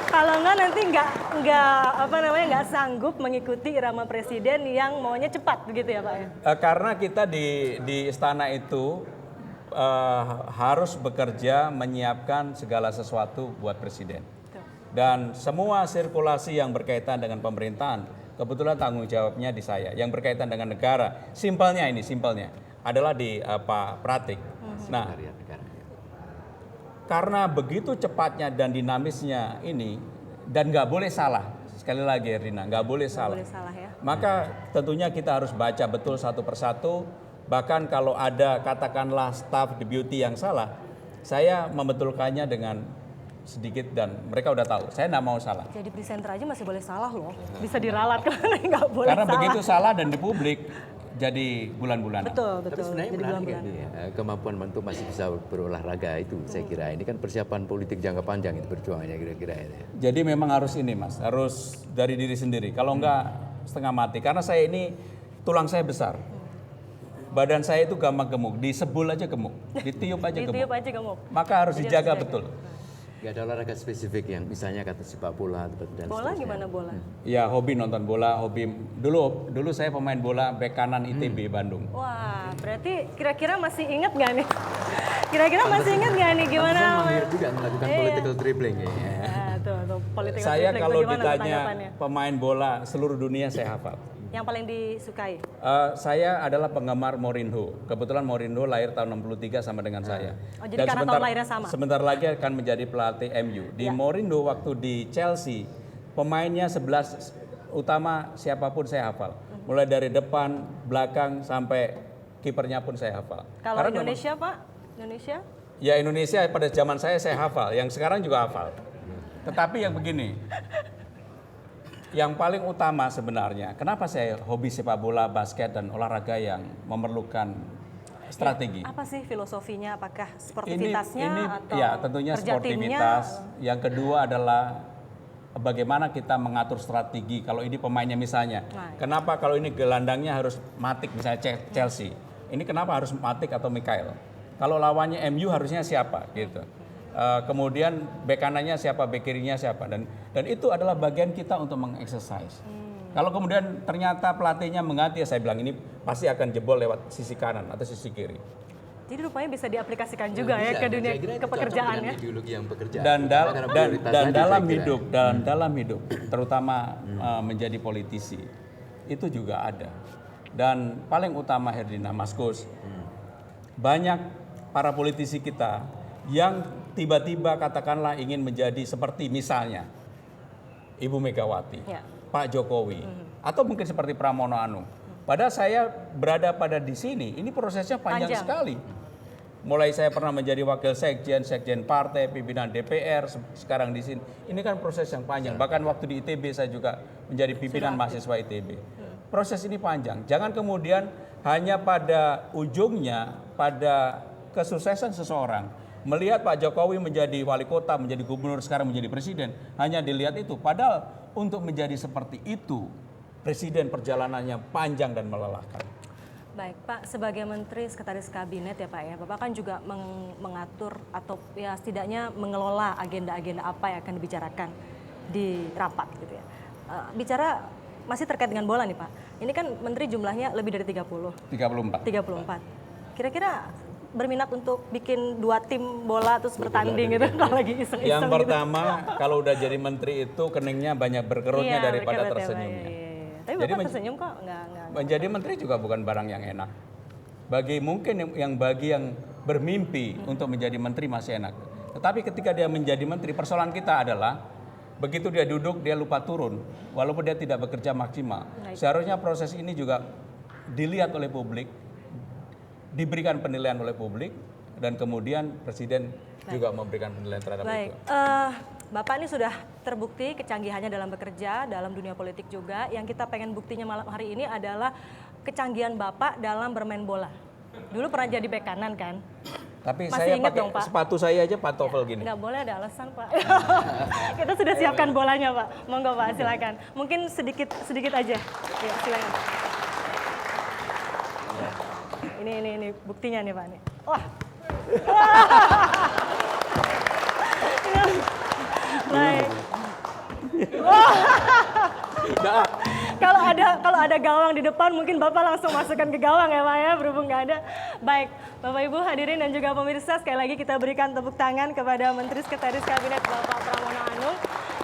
Kalau enggak nanti nggak sanggup mengikuti irama presiden yang maunya cepat begitu ya Pak ya. Karena kita di istana itu harus bekerja menyiapkan segala sesuatu buat presiden. Dan semua sirkulasi yang berkaitan dengan pemerintahan, kebetulan tanggung jawabnya di saya. Yang berkaitan dengan negara, simpelnya adalah di Pak Pratik. Nah, karena begitu cepatnya dan dinamisnya ini, dan nggak boleh salah. Sekali lagi Rina, nggak boleh salah. Boleh salah ya. Maka tentunya kita harus baca betul satu persatu. Bahkan kalau ada katakanlah staf deputy yang salah, saya membetulkannya dengan sedikit dan mereka udah tahu. Saya nggak mau salah. Jadi presenter aja masih boleh salah loh. Bisa diralat kemana nggak boleh Karena salah. begitu salah dan di publik jadi bulan-bulanan. Betul. Tapi sebenarnya Jadi menarik bulan-bulan. ini ya, kemampuan untuk masih bisa berolahraga itu saya kira ini kan persiapan politik jangka panjang itu perjuangannya kira-kira ini. Jadi memang harus ini Mas, harus dari diri sendiri. Kalau enggak setengah mati. Karena saya ini tulang saya besar. Badan saya itu gampang gemuk, disebul aja gemuk, ditiup aja gemuk. Ditiup aja gemuk. Maka harus Jadi dijaga harus betul. Gak ada olahraga spesifik yang misalnya kata sepak bola dan Bola seterusnya. gimana bola? Ya hobi nonton bola, hobi dulu saya pemain bola bek kanan ITB Bandung. Wah, berarti kira-kira masih inget nggak nih? Kira-kira masih inget nggak nih gimana? Mahir juga melakukan Iya. political dribbling ya. Tuh, political Saya dribbling. kalau Bagaimana ditanya tanggapannya? pemain bola seluruh dunia saya hafal. Yang paling disukai? Saya adalah penggemar Mourinho. Kebetulan Mourinho lahir tahun 63 sama dengan saya. Oh, jadi karena tahun lahirnya sama? Sebentar lagi akan menjadi pelatih MU. Di Ya. Mourinho waktu di Chelsea, pemainnya 11 utama siapapun saya hafal. Mulai dari depan, belakang sampai kipernya pun saya hafal. Kalau Karena Indonesia Pak? Indonesia? ya Indonesia pada zaman saya hafal, yang sekarang juga hafal. Tetapi yang begini, yang paling utama sebenarnya, kenapa saya hobi sepak bola, basket, dan olahraga yang memerlukan strategi? Apa sih filosofinya? Apakah sportivitasnya atau ya tentunya kerja timnya? sportivitas. Yang kedua adalah bagaimana kita mengatur strategi. Kalau ini pemainnya misalnya, kenapa kalau ini gelandangnya harus Matic misalnya Chelsea, ini kenapa harus Matic atau Mikael? Kalau lawannya MU harusnya siapa gitu. Kemudian bek kanannya siapa, bek kirinya siapa, dan itu adalah bagian kita untuk mengexercise. Kalau kemudian ternyata pelatihnya mengganti, ya saya bilang ini pasti akan jebol lewat sisi kanan atau sisi kiri. Jadi rupanya bisa diaplikasikan juga ya Bisa, ke dunia saya kira itu cocok kepekerjaan dengan ya. ideologi yang bekerja. Dan dalam hidup, dalam hidup, terutama menjadi politisi, itu juga ada. Dan paling utama Herdina, Mas Kus, banyak para politisi kita yang tiba-tiba katakanlah ingin menjadi seperti misalnya Ibu Megawati, Ya. Pak Jokowi, atau mungkin seperti Pramono Anung. Padahal saya berada pada di sini, ini prosesnya panjang sekali. Mulai saya pernah menjadi wakil sekjen partai, pimpinan DPR, sekarang di sini. Ini kan proses yang panjang. Bahkan waktu di ITB saya juga menjadi pimpinan mahasiswa ITB. Proses ini panjang. Jangan kemudian hanya pada ujungnya, pada kesuksesan seseorang, melihat Pak Jokowi menjadi wali kota, menjadi gubernur, sekarang menjadi presiden, hanya dilihat itu. Padahal untuk menjadi seperti itu, presiden perjalanannya panjang dan melelahkan. Baik Pak, sebagai Menteri Sekretaris Kabinet ya Pak ya, Bapak kan juga mengatur atau ya setidaknya mengelola agenda-agenda apa yang akan dibicarakan di rapat gitu ya. Bicara masih terkait dengan bola nih Pak, ini kan Menteri jumlahnya lebih dari 30. 34. 34. kira-kira berminat untuk bikin 2 tim bola terus bertanding gitu kalau lagi iseng-iseng Yang gitu. pertama, kalau udah jadi menteri itu keningnya banyak berkerutnya Iya, daripada berkerut ya, Pak. tersenyumnya. Iya. Tapi Jadi Bapak tersenyum kok, enggak. Menjadi menteri juga bukan barang yang enak. Bagi yang bermimpi untuk menjadi menteri masih enak. Tetapi ketika dia menjadi menteri, persoalan kita adalah begitu dia duduk dia lupa turun, walaupun dia tidak bekerja maksimal. Seharusnya proses ini juga dilihat oleh publik, diberikan penilaian oleh publik, dan kemudian presiden juga memberikan penilaian terhadap Baik, itu. Bapak ini sudah terbukti kecanggihannya dalam bekerja, dalam dunia politik juga. Yang kita pengen buktinya malam hari ini adalah kecanggihan Bapak dalam bermain bola. Dulu pernah jadi bek kanan kan? Tapi Masih saya ingat pakai dong, Pak? sepatu saya aja pantofel gini. Nggak boleh ada alasan, Pak. Kita sudah siapkan bolanya, Pak. Monggo, Pak, silakan. Mungkin sedikit aja. Ya, silakan. Ini buktinya nih, Pak. Nih. Wah. Baik. Kalau ada gawang di depan mungkin Bapak langsung masukkan ke gawang ya Pak ya, berhubung nggak ada. Baik, Bapak Ibu hadirin dan juga pemirsa, sekali lagi kita berikan tepuk tangan kepada Menteri Sekretaris Kabinet Bapak Pramono Anung.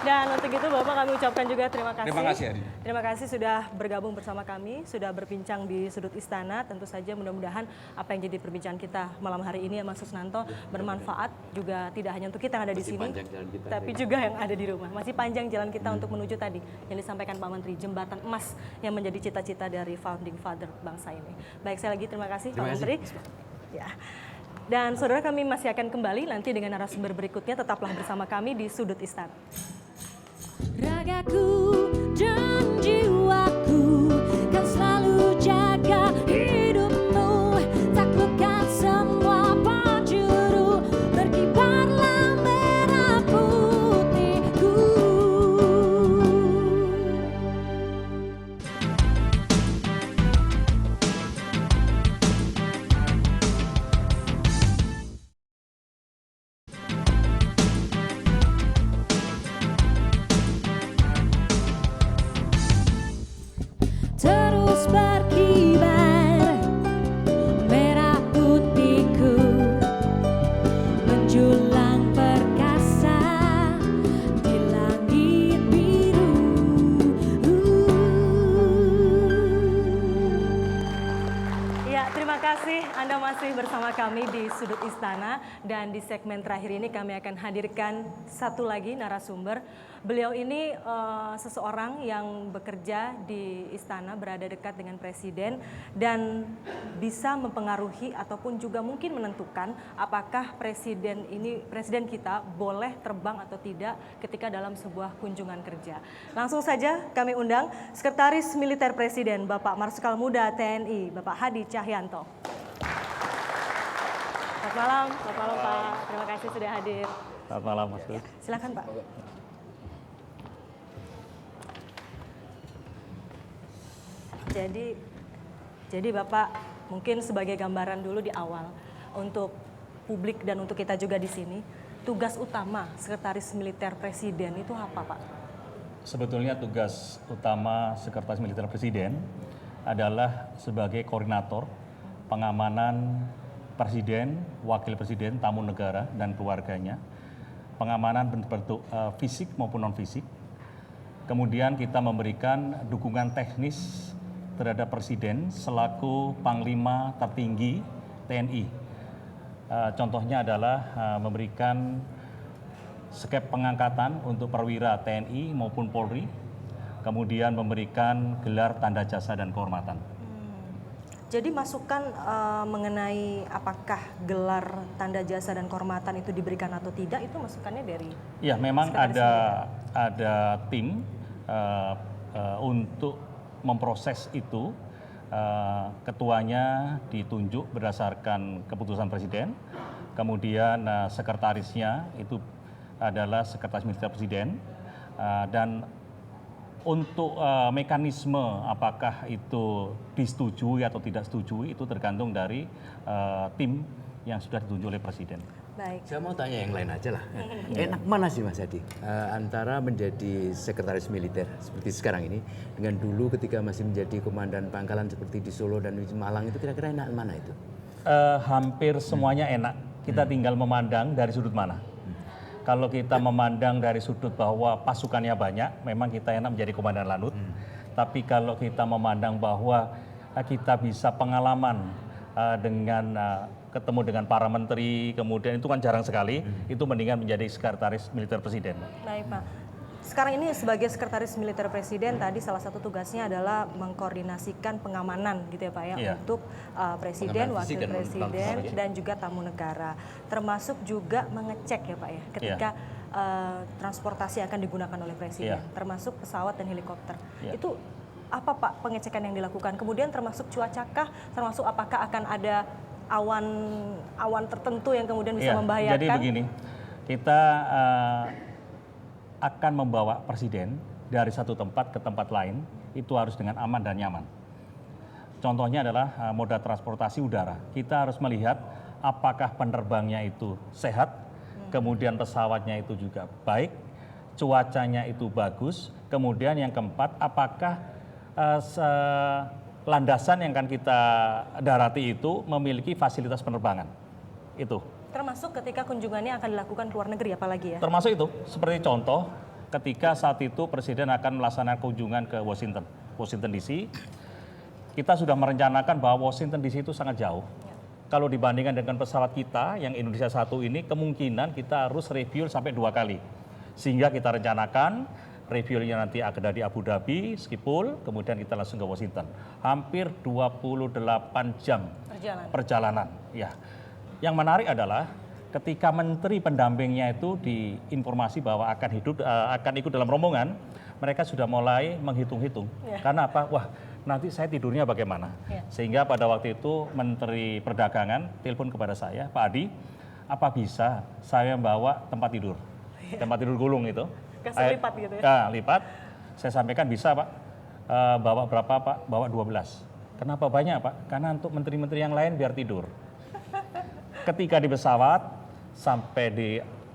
Dan untuk itu Bapak kami ucapkan juga terima kasih. Terima kasih, Adi. Terima kasih sudah bergabung bersama kami, sudah berbincang di sudut istana. Tentu saja mudah-mudahan apa yang jadi perbincangan kita malam hari ini ya Mas Susnanto bermanfaat juga tidak hanya untuk kita yang ada di sini, tapi juga yang ada di rumah. Masih panjang jalan kita untuk menuju tadi yang disampaikan Pak Menteri, jembatan emas yang menjadi cita-cita dari founding father bangsa ini. Baik, saya lagi terima kasih Pak Menteri. Ya. Dan saudara, kami masih akan kembali nanti dengan narasumber berikutnya. Tetaplah bersama kami di Sudut Istana. Ragaku dan jiwaku kan selalu jaga hidupmu, taklukkan semua penjuru, berkibarlah merah putihku. Terus berkibar merah putihku, menjulang perkasa di langit biru. Ya, terima kasih Anda masih bersama kami di Sudut Istana, dan di segmen terakhir ini kami akan hadirkan satu lagi narasumber. Beliau ini seseorang yang bekerja di istana, berada dekat dengan presiden dan bisa mempengaruhi ataupun juga mungkin menentukan apakah presiden kita boleh terbang atau tidak ketika dalam sebuah kunjungan kerja. Langsung saja kami undang Sekretaris Militer Presiden Bapak Marsikal Muda TNI Bapak Hadi Cahyanto. Selamat malam Pak. Terima kasih sudah hadir. Selamat malam Mas Gus. Silakan Pak. Jadi Bapak mungkin sebagai gambaran dulu di awal untuk publik dan untuk kita juga di sini, tugas utama Sekretaris Militer Presiden itu apa Pak? Sebetulnya tugas utama Sekretaris Militer Presiden adalah sebagai koordinator pengamanan Presiden, Wakil Presiden, tamu negara dan keluarganya, pengamanan bentuk fisik maupun non fisik. Kemudian kita memberikan dukungan teknis terhadap Presiden selaku Panglima tertinggi TNI. Contohnya adalah memberikan skep pengangkatan untuk perwira TNI maupun Polri, kemudian memberikan gelar tanda jasa dan kehormatan. Jadi masukan mengenai apakah gelar tanda jasa dan kehormatan itu diberikan atau tidak, itu masukannya dari? Ya, memang ada tim untuk memproses itu. Ketuanya ditunjuk berdasarkan keputusan Presiden, kemudian sekretarisnya itu adalah Sekretaris Militer Presiden, dan untuk mekanisme apakah itu disetujui atau tidak setujui itu tergantung dari tim yang sudah ditunjuk oleh Presiden. Baik. Saya mau tanya yang lain aja lah. Enak mana sih Mas Hadi antara menjadi sekretaris militer seperti sekarang ini dengan dulu ketika masih menjadi komandan pangkalan seperti di Solo dan di Malang, itu kira-kira enak mana itu? Hampir semuanya enak. Kita tinggal memandang dari sudut mana. Kalau kita memandang dari sudut bahwa pasukannya banyak, memang kita enak menjadi komandan lanut. Tapi kalau kita memandang bahwa kita bisa pengalaman dengan ketemu dengan para menteri, kemudian itu kan jarang sekali, itu mendingan menjadi sekretaris militer presiden. Baik Pak. Sekarang ini sebagai sekretaris militer presiden tadi salah satu tugasnya adalah mengkoordinasikan pengamanan gitu ya Pak ya, Iya. untuk presiden, Pengamanan wakil fisik dan presiden non-fisik. dan juga tamu negara. Termasuk juga mengecek ya Pak ya ketika transportasi akan digunakan oleh presiden, Iya. termasuk pesawat dan helikopter. Iya. Itu apa Pak pengecekan yang dilakukan? Kemudian termasuk cuacakah, termasuk apakah akan ada awan tertentu yang kemudian bisa Iya, membahayakan? jadi begini, kita akan membawa presiden dari satu tempat ke tempat lain, itu harus dengan aman dan nyaman. Contohnya adalah moda transportasi udara. Kita harus melihat apakah penerbangnya itu sehat, kemudian pesawatnya itu juga baik, cuacanya itu bagus, kemudian yang keempat, apakah landasan yang akan kita darati itu memiliki fasilitas penerbangan. Itu. Termasuk ketika kunjungannya akan dilakukan ke luar negeri apalagi ya? Termasuk itu, seperti contoh ketika saat itu Presiden akan melaksanakan kunjungan ke Washington DC, kita sudah merencanakan bahwa Washington DC itu sangat jauh. Kalau dibandingkan dengan pesawat kita yang Indonesia 1 ini, kemungkinan kita harus review sampai 2 kali. Sehingga kita rencanakan reviewnya nanti ada di Abu Dhabi, Schiphol, kemudian kita langsung ke Washington. Hampir 28 jam perjalanan. Ya. Yang menarik adalah ketika menteri pendampingnya itu diinformasi bahwa akan ikut dalam rombongan, mereka sudah mulai menghitung-hitung. Karena apa? Wah, nanti saya tidurnya bagaimana? Sehingga pada waktu itu Menteri Perdagangan telepon kepada saya, Pak Adi, apa bisa saya membawa tempat tidur gulung itu? Kasih lipat gitu ya? Ya, lipat. Saya sampaikan bisa Pak. Bawa berapa Pak? Bawa 12. Kenapa banyak Pak? Karena untuk menteri-menteri yang lain biar tidur. Ketika di pesawat, sampai di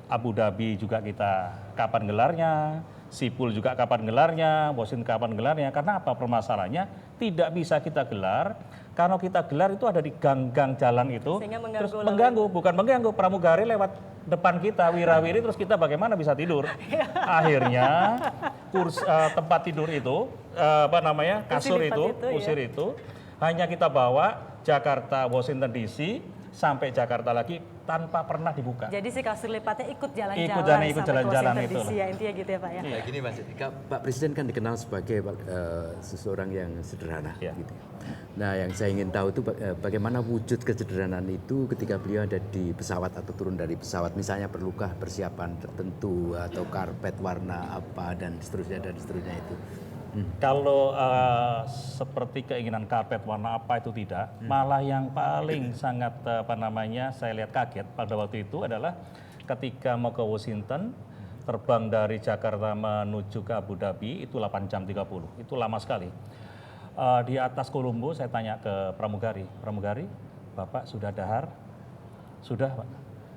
Abu Dhabi juga kita kapan gelarnya, Sipul juga kapan gelarnya, Washington kapan gelarnya. Karena apa permasalahannya? Tidak bisa kita gelar, karena kita gelar itu ada di gang-gang jalan itu. Sehingga Terus bukan mengganggu, pramugari lewat depan kita, wirawiri, terus kita bagaimana bisa tidur? Akhirnya tempat tidur itu, kasur itu, kusir itu, hanya kita bawa Jakarta, Washington DC, sampai Jakarta lagi tanpa pernah dibuka. Jadi si kasur lipatnya ikut jalan-jalan Ikut sampai jalan-jalan Washington itu DC ya, intinya gitu ya Pak ya. Ya gini Mas, Pak Presiden kan dikenal sebagai seseorang yang sederhana. Ya. Gitu. Nah yang saya ingin tahu itu bagaimana wujud kesederhanaan itu ketika beliau ada di pesawat atau turun dari pesawat. Misalnya perlukah persiapan tertentu atau karpet warna apa dan seterusnya itu. Kalau seperti keinginan karpet warna apa itu tidak, malah yang paling sangat saya lihat kaget pada waktu itu adalah ketika mau ke Washington, terbang dari Jakarta menuju ke Abu Dhabi itu 8 jam 30, itu lama sekali. Di atas Kolombo saya tanya ke pramugari, Bapak sudah dahar? Sudah Pak.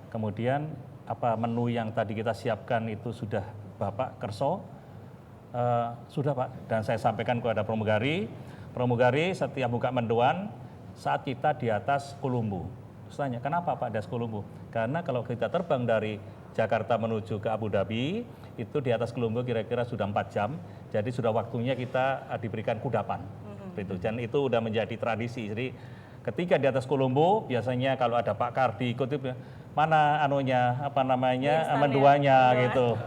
Kemudian apa menu yang tadi kita siapkan itu sudah Bapak kerso? Sudah Pak, dan saya sampaikan kepada pramugari setiap buka mendoan saat kita di atas Kolombo. Terus tanya, kenapa Pak di atas Kolombo? Karena kalau kita terbang dari Jakarta menuju ke Abu Dhabi, itu di atas Kolombo kira-kira sudah 4 jam, jadi sudah waktunya kita diberikan kudapan. Dan itu udah menjadi tradisi, jadi ketika di atas Kolombo, biasanya kalau ada Pak Kardi ikut, mana menduanya gitu.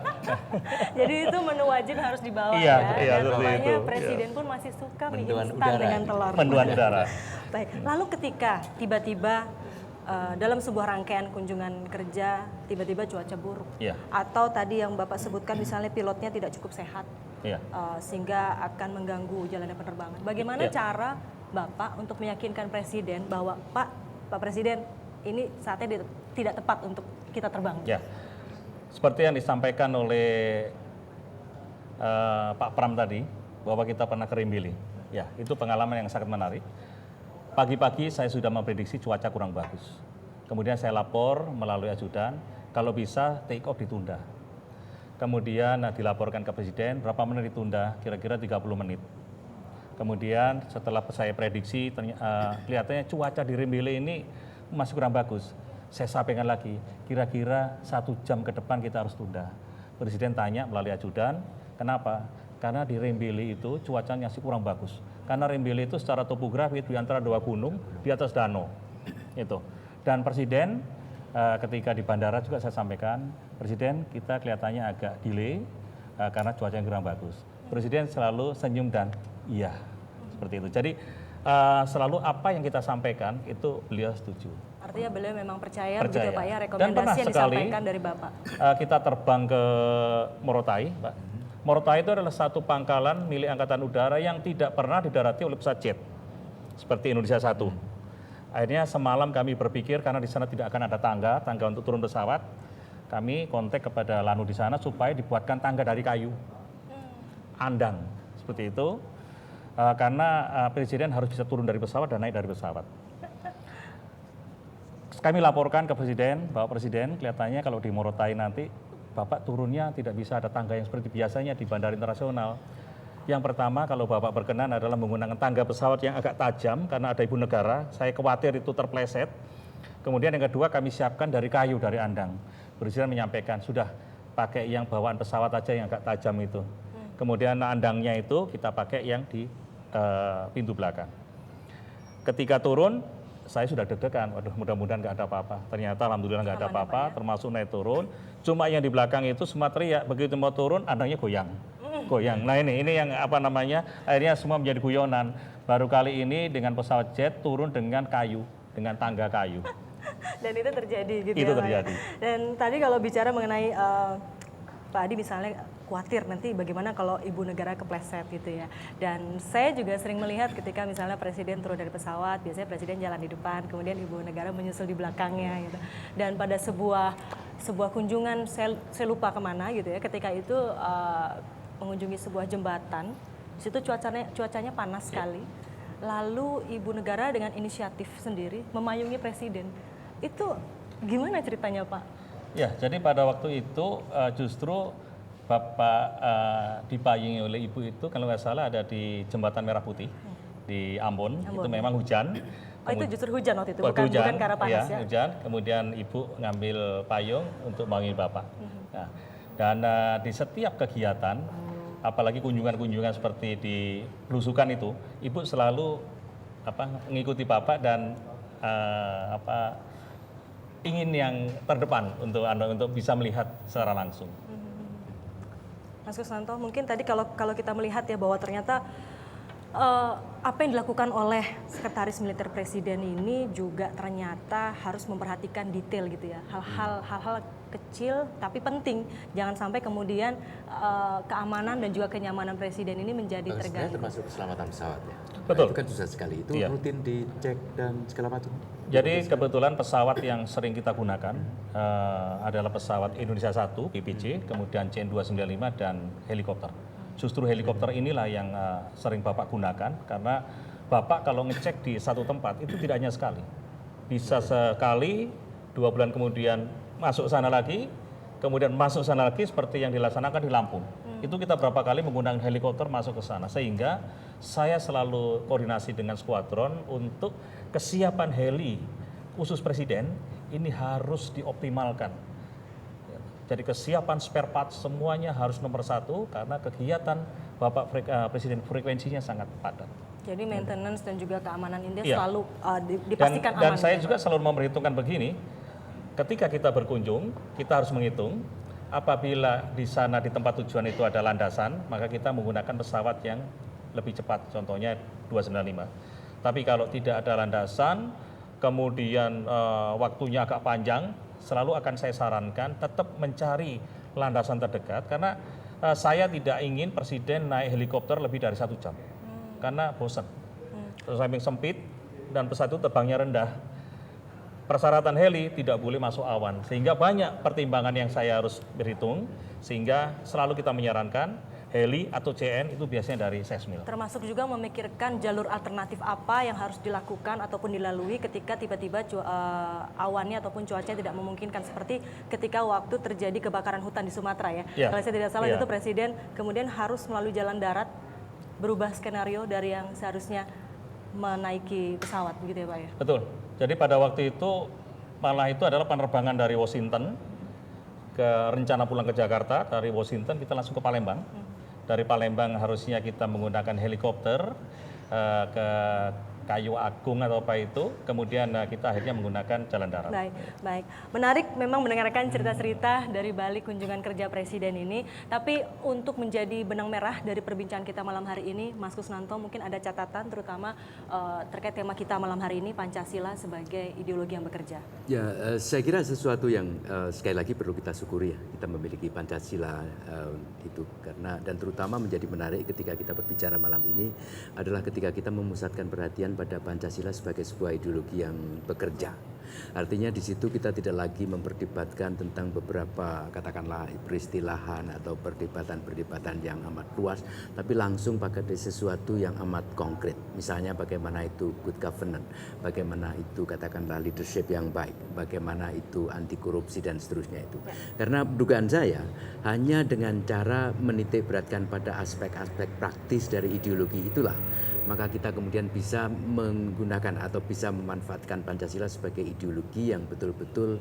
Jadi itu menu wajib harus dibawa Iya, ya. Dan seperti rupanya itu. presiden pun masih suka mie Mendoan instan udara. dengan telur. Mendoan udara. Baik, lalu ketika tiba-tiba dalam sebuah rangkaian kunjungan kerja, tiba-tiba cuaca buruk. Iya. Atau tadi yang Bapak sebutkan misalnya pilotnya tidak cukup sehat, Iya. sehingga akan mengganggu jalannya penerbangan. Bagaimana Iya. cara Bapak untuk meyakinkan Presiden bahwa Pak Presiden, ini saatnya tidak tepat untuk kita terbang? Ya, seperti yang disampaikan oleh Pak Pram tadi, bahwa kita pernah ke Rimbili. Ya, itu pengalaman yang sangat menarik. Pagi-pagi saya sudah memprediksi cuaca kurang bagus. Kemudian saya lapor melalui ajudan, kalau bisa take off ditunda. Kemudian dilaporkan ke Presiden, berapa menit ditunda? Kira-kira 30 menit. Kemudian setelah saya prediksi, kelihatannya cuaca di Rimbili ini masih kurang bagus. Saya sampaikan lagi, kira-kira 1 jam ke depan kita harus tunda. Presiden tanya melalui ajudan, kenapa? Karena di Rembele itu cuacanya masih kurang bagus. Karena Rembele itu secara topografi di antara 2 gunung di atas danau. Itu. Dan Presiden ketika di bandara juga saya sampaikan, Presiden kita kelihatannya agak delay karena cuacanya kurang bagus. Presiden selalu senyum dan iya, seperti itu. Jadi selalu apa yang kita sampaikan itu beliau setuju. Artinya beliau memang percaya. Begitu Percaya. Pak ya, Dan rekomendasi pernah yang sekali, disampaikan dari Bapak. Kita terbang ke Morotai, Pak. Morotai itu adalah satu pangkalan milik Angkatan Udara yang tidak pernah didarati oleh pesawat jet seperti Indonesia 1. Akhirnya semalam kami berpikir karena di sana tidak akan ada tangga untuk turun pesawat, kami kontak kepada Lanu di sana supaya dibuatkan tangga dari kayu, andang seperti itu, karena Presiden harus bisa turun dari pesawat dan naik dari pesawat. Kami laporkan ke Presiden, Bapak Presiden, kelihatannya kalau di Morotai nanti Bapak turunnya tidak bisa ada tangga yang seperti biasanya di bandara internasional. Yang pertama, kalau Bapak berkenan adalah menggunakan tangga pesawat yang agak tajam karena ada ibu negara, saya khawatir itu terpleset. Kemudian yang kedua, kami siapkan dari kayu, dari andang. Presiden menyampaikan, sudah pakai yang bawaan pesawat aja yang agak tajam itu. Kemudian andangnya itu kita pakai yang di pintu belakang. Ketika turun, saya sudah deg-degan, waduh mudah-mudahan nggak ada apa-apa. Ternyata alhamdulillah nggak ada apa-apa, termasuk naik turun. Cuma yang di belakang itu semua teriak, begitu mau turun andangnya goyang. Goyang. Nah ini yang apa namanya, akhirnya semua menjadi guyonan. Baru kali ini dengan pesawat jet turun dengan kayu, dengan tangga kayu. Dan itu terjadi gitu Itu ya Pak ya. terjadi. Dan tadi kalau bicara mengenai Pak Adi misalnya khawatir nanti bagaimana kalau ibu negara kepleset gitu ya. Dan saya juga sering melihat ketika misalnya Presiden turun dari pesawat, biasanya Presiden jalan di depan, kemudian ibu negara menyusul di belakangnya gitu. Dan pada sebuah kunjungan, saya lupa kemana gitu ya, ketika itu mengunjungi sebuah jembatan, di situ cuacanya panas sekali. Lalu ibu negara dengan inisiatif sendiri memayungi Presiden. Itu gimana ceritanya Pak? Ya, jadi pada waktu itu justru Bapak dipayungi oleh Ibu itu kalau nggak salah ada di Jembatan Merah Putih di Ambon. Itu memang hujan. Oh itu justru hujan waktu itu, Waktu bukan karena panas ya? Hujan, kemudian Ibu ngambil payung untuk memanggil Bapak. Nah, dan di setiap kegiatan, apalagi kunjungan-kunjungan seperti di belusukan itu, Ibu selalu mengikuti Bapak dan ingin yang terdepan untuk bisa melihat secara langsung. Mas Kusnanto, mungkin tadi kalau kita melihat ya bahwa ternyata apa yang dilakukan oleh Sekretaris Militer Presiden ini juga ternyata harus memperhatikan detail gitu ya, hal-hal kecil tapi penting, jangan sampai kemudian keamanan dan juga kenyamanan Presiden ini menjadi Sebenarnya terganggu. termasuk keselamatan pesawat ya. Betul. Nah, itu kan susah sekali. Itu Iya. rutin dicek dan segala macam. Jadi kebetulan pesawat yang sering kita gunakan adalah pesawat Indonesia 1 PPJ, kemudian CN295 dan helikopter. Justru helikopter inilah yang sering Bapak gunakan karena Bapak kalau ngecek di satu tempat itu tidak hanya sekali. Bisa sekali, 2 bulan kemudian masuk sana lagi, kemudian masuk sana lagi seperti yang dilaksanakan di Lampung. Itu kita berapa kali menggunakan helikopter masuk ke sana, sehingga saya selalu koordinasi dengan skuadron untuk kesiapan heli khusus Presiden ini harus dioptimalkan. Jadi kesiapan spare part semuanya harus nomor 1 karena kegiatan Bapak Presiden frekuensinya sangat padat. Jadi maintenance dan juga keamanan ini Iya. selalu dipastikan Dan aman. saya gitu, juga Pak. selalu memperhitungkan begini, ketika kita berkunjung, kita harus menghitung apabila di sana di tempat tujuan itu ada landasan, maka kita menggunakan pesawat yang lebih cepat, contohnya 295. Tapi kalau tidak ada landasan, kemudian waktunya agak panjang, selalu akan saya sarankan tetap mencari landasan terdekat, karena saya tidak ingin Presiden naik helikopter lebih dari 1 jam, karena bosan. Samping sempit dan pesawat itu terbangnya rendah. Persyaratan heli tidak boleh masuk awan, sehingga banyak pertimbangan yang saya harus berhitung, sehingga selalu kita menyarankan heli atau CN itu biasanya dari Sesmil. Termasuk juga memikirkan jalur alternatif apa yang harus dilakukan ataupun dilalui ketika tiba-tiba awannya ataupun cuaca tidak memungkinkan, seperti ketika waktu terjadi kebakaran hutan di Sumatera ya. Ya. Kalau saya tidak salah Ya. itu Presiden kemudian harus melalui jalan darat, berubah skenario dari yang seharusnya menaiki pesawat begitu ya Pak ya. Betul. Jadi pada waktu itu malah itu adalah penerbangan dari Washington ke rencana pulang ke Jakarta, dari Washington kita langsung ke Palembang. Dari Palembang harusnya kita menggunakan helikopter ke Kayu Agung atau apa itu, kemudian kita akhirnya menggunakan jalan darat. Baik, baik. Menarik memang mendengarkan cerita-cerita dari balik kunjungan kerja Presiden ini. Tapi untuk menjadi benang merah dari perbincangan kita malam hari ini, Mas Kusnanto mungkin ada catatan terutama terkait tema kita malam hari ini, Pancasila sebagai ideologi yang bekerja. Ya, saya kira sesuatu yang sekali lagi perlu kita syukuri ya, kita memiliki Pancasila itu karena dan terutama menjadi menarik ketika kita berbicara malam ini adalah ketika kita memusatkan perhatian pada Pancasila sebagai sebuah ideologi yang bekerja. Artinya di situ kita tidak lagi memperdebatkan tentang beberapa katakanlah peristilahan atau perdebatan-perdebatan yang amat luas, tapi langsung pada sesuatu yang amat konkret. Misalnya bagaimana itu good governance, bagaimana itu katakanlah leadership yang baik, bagaimana itu anti korupsi dan seterusnya itu. Karena dugaan saya hanya dengan cara menitik beratkan pada aspek-aspek praktis dari ideologi itulah maka kita kemudian bisa menggunakan atau bisa memanfaatkan Pancasila sebagai ideologi yang betul-betul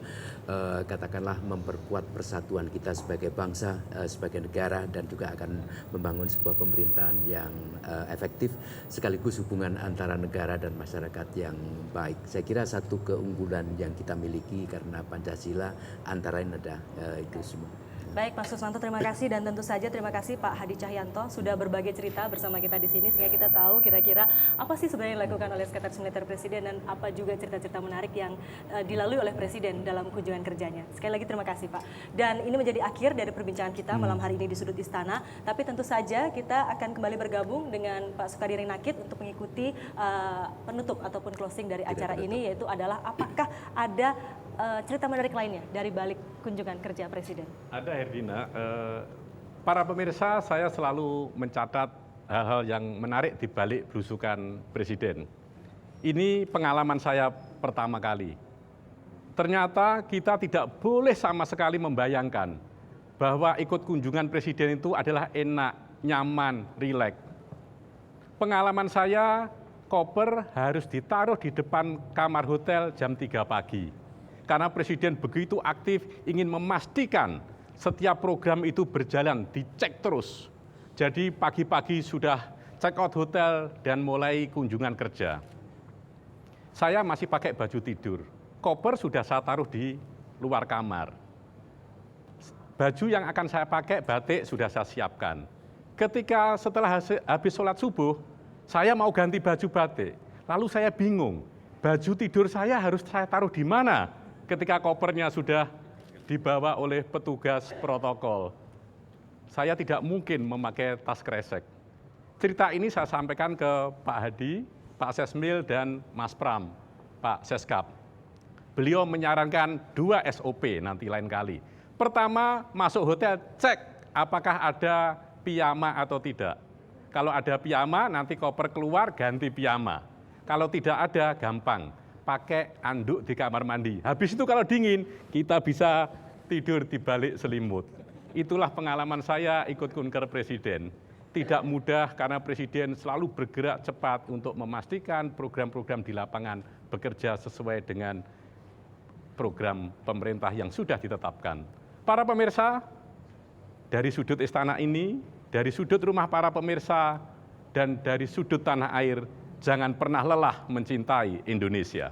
katakanlah memperkuat persatuan kita sebagai bangsa, sebagai negara dan juga akan membangun sebuah pemerintahan yang efektif sekaligus hubungan antara negara dan masyarakat yang baik. Saya kira satu keunggulan yang kita miliki karena Pancasila antara lain ada itu semua. Baik, Mas Kusnanto, terima kasih dan tentu saja terima kasih Pak Hadi Cahyanto sudah berbagi cerita bersama kita di sini sehingga kita tahu kira-kira apa sih sebenarnya yang dilakukan oleh Sekretaris Militer Presiden dan apa juga cerita-cerita menarik yang dilalui oleh Presiden dalam kunjungan kerjanya. Sekali lagi terima kasih Pak. Dan ini menjadi akhir dari perbincangan kita malam hari ini di Sudut Istana. Tapi tentu saja kita akan kembali bergabung dengan Pak Sukardi Rinakit untuk mengikuti penutup ataupun closing dari acara ini yaitu adalah apakah ada cerita menarik lainnya dari balik kunjungan kerja Presiden? Ada Herdina, para pemirsa saya selalu mencatat hal-hal yang menarik di balik belusukan Presiden. Ini pengalaman saya pertama kali. Ternyata kita tidak boleh sama sekali membayangkan bahwa ikut kunjungan Presiden itu adalah enak, nyaman, rileks. Pengalaman saya, koper harus ditaruh di depan kamar hotel jam 3 pagi. Karena Presiden begitu aktif ingin memastikan setiap program itu berjalan, dicek terus. Jadi pagi-pagi sudah check out hotel dan mulai kunjungan kerja. Saya masih pakai baju tidur, koper sudah saya taruh di luar kamar. Baju yang akan saya pakai, batik sudah saya siapkan. Ketika setelah habis sholat subuh, saya mau ganti baju batik. Lalu saya bingung, baju tidur saya harus saya taruh di mana? Ketika kopernya sudah dibawa oleh petugas protokol. Saya tidak mungkin memakai tas kresek. Cerita ini saya sampaikan ke Pak Hadi, Pak Sesmil, dan Mas Pram, Pak Seskap. Beliau menyarankan 2 SOP nanti lain kali. Pertama, masuk hotel, cek apakah ada piyama atau tidak. Kalau ada piyama, nanti koper keluar, ganti piyama. Kalau tidak ada, gampang. Pakai anduk di kamar mandi. Habis itu kalau dingin, kita bisa tidur di balik selimut. Itulah pengalaman saya ikut kunker Presiden. Tidak mudah karena Presiden selalu bergerak cepat untuk memastikan program-program di lapangan bekerja sesuai dengan program pemerintah yang sudah ditetapkan. Para pemirsa, dari sudut istana ini, dari sudut rumah para pemirsa, dan dari sudut tanah air, jangan pernah lelah mencintai Indonesia.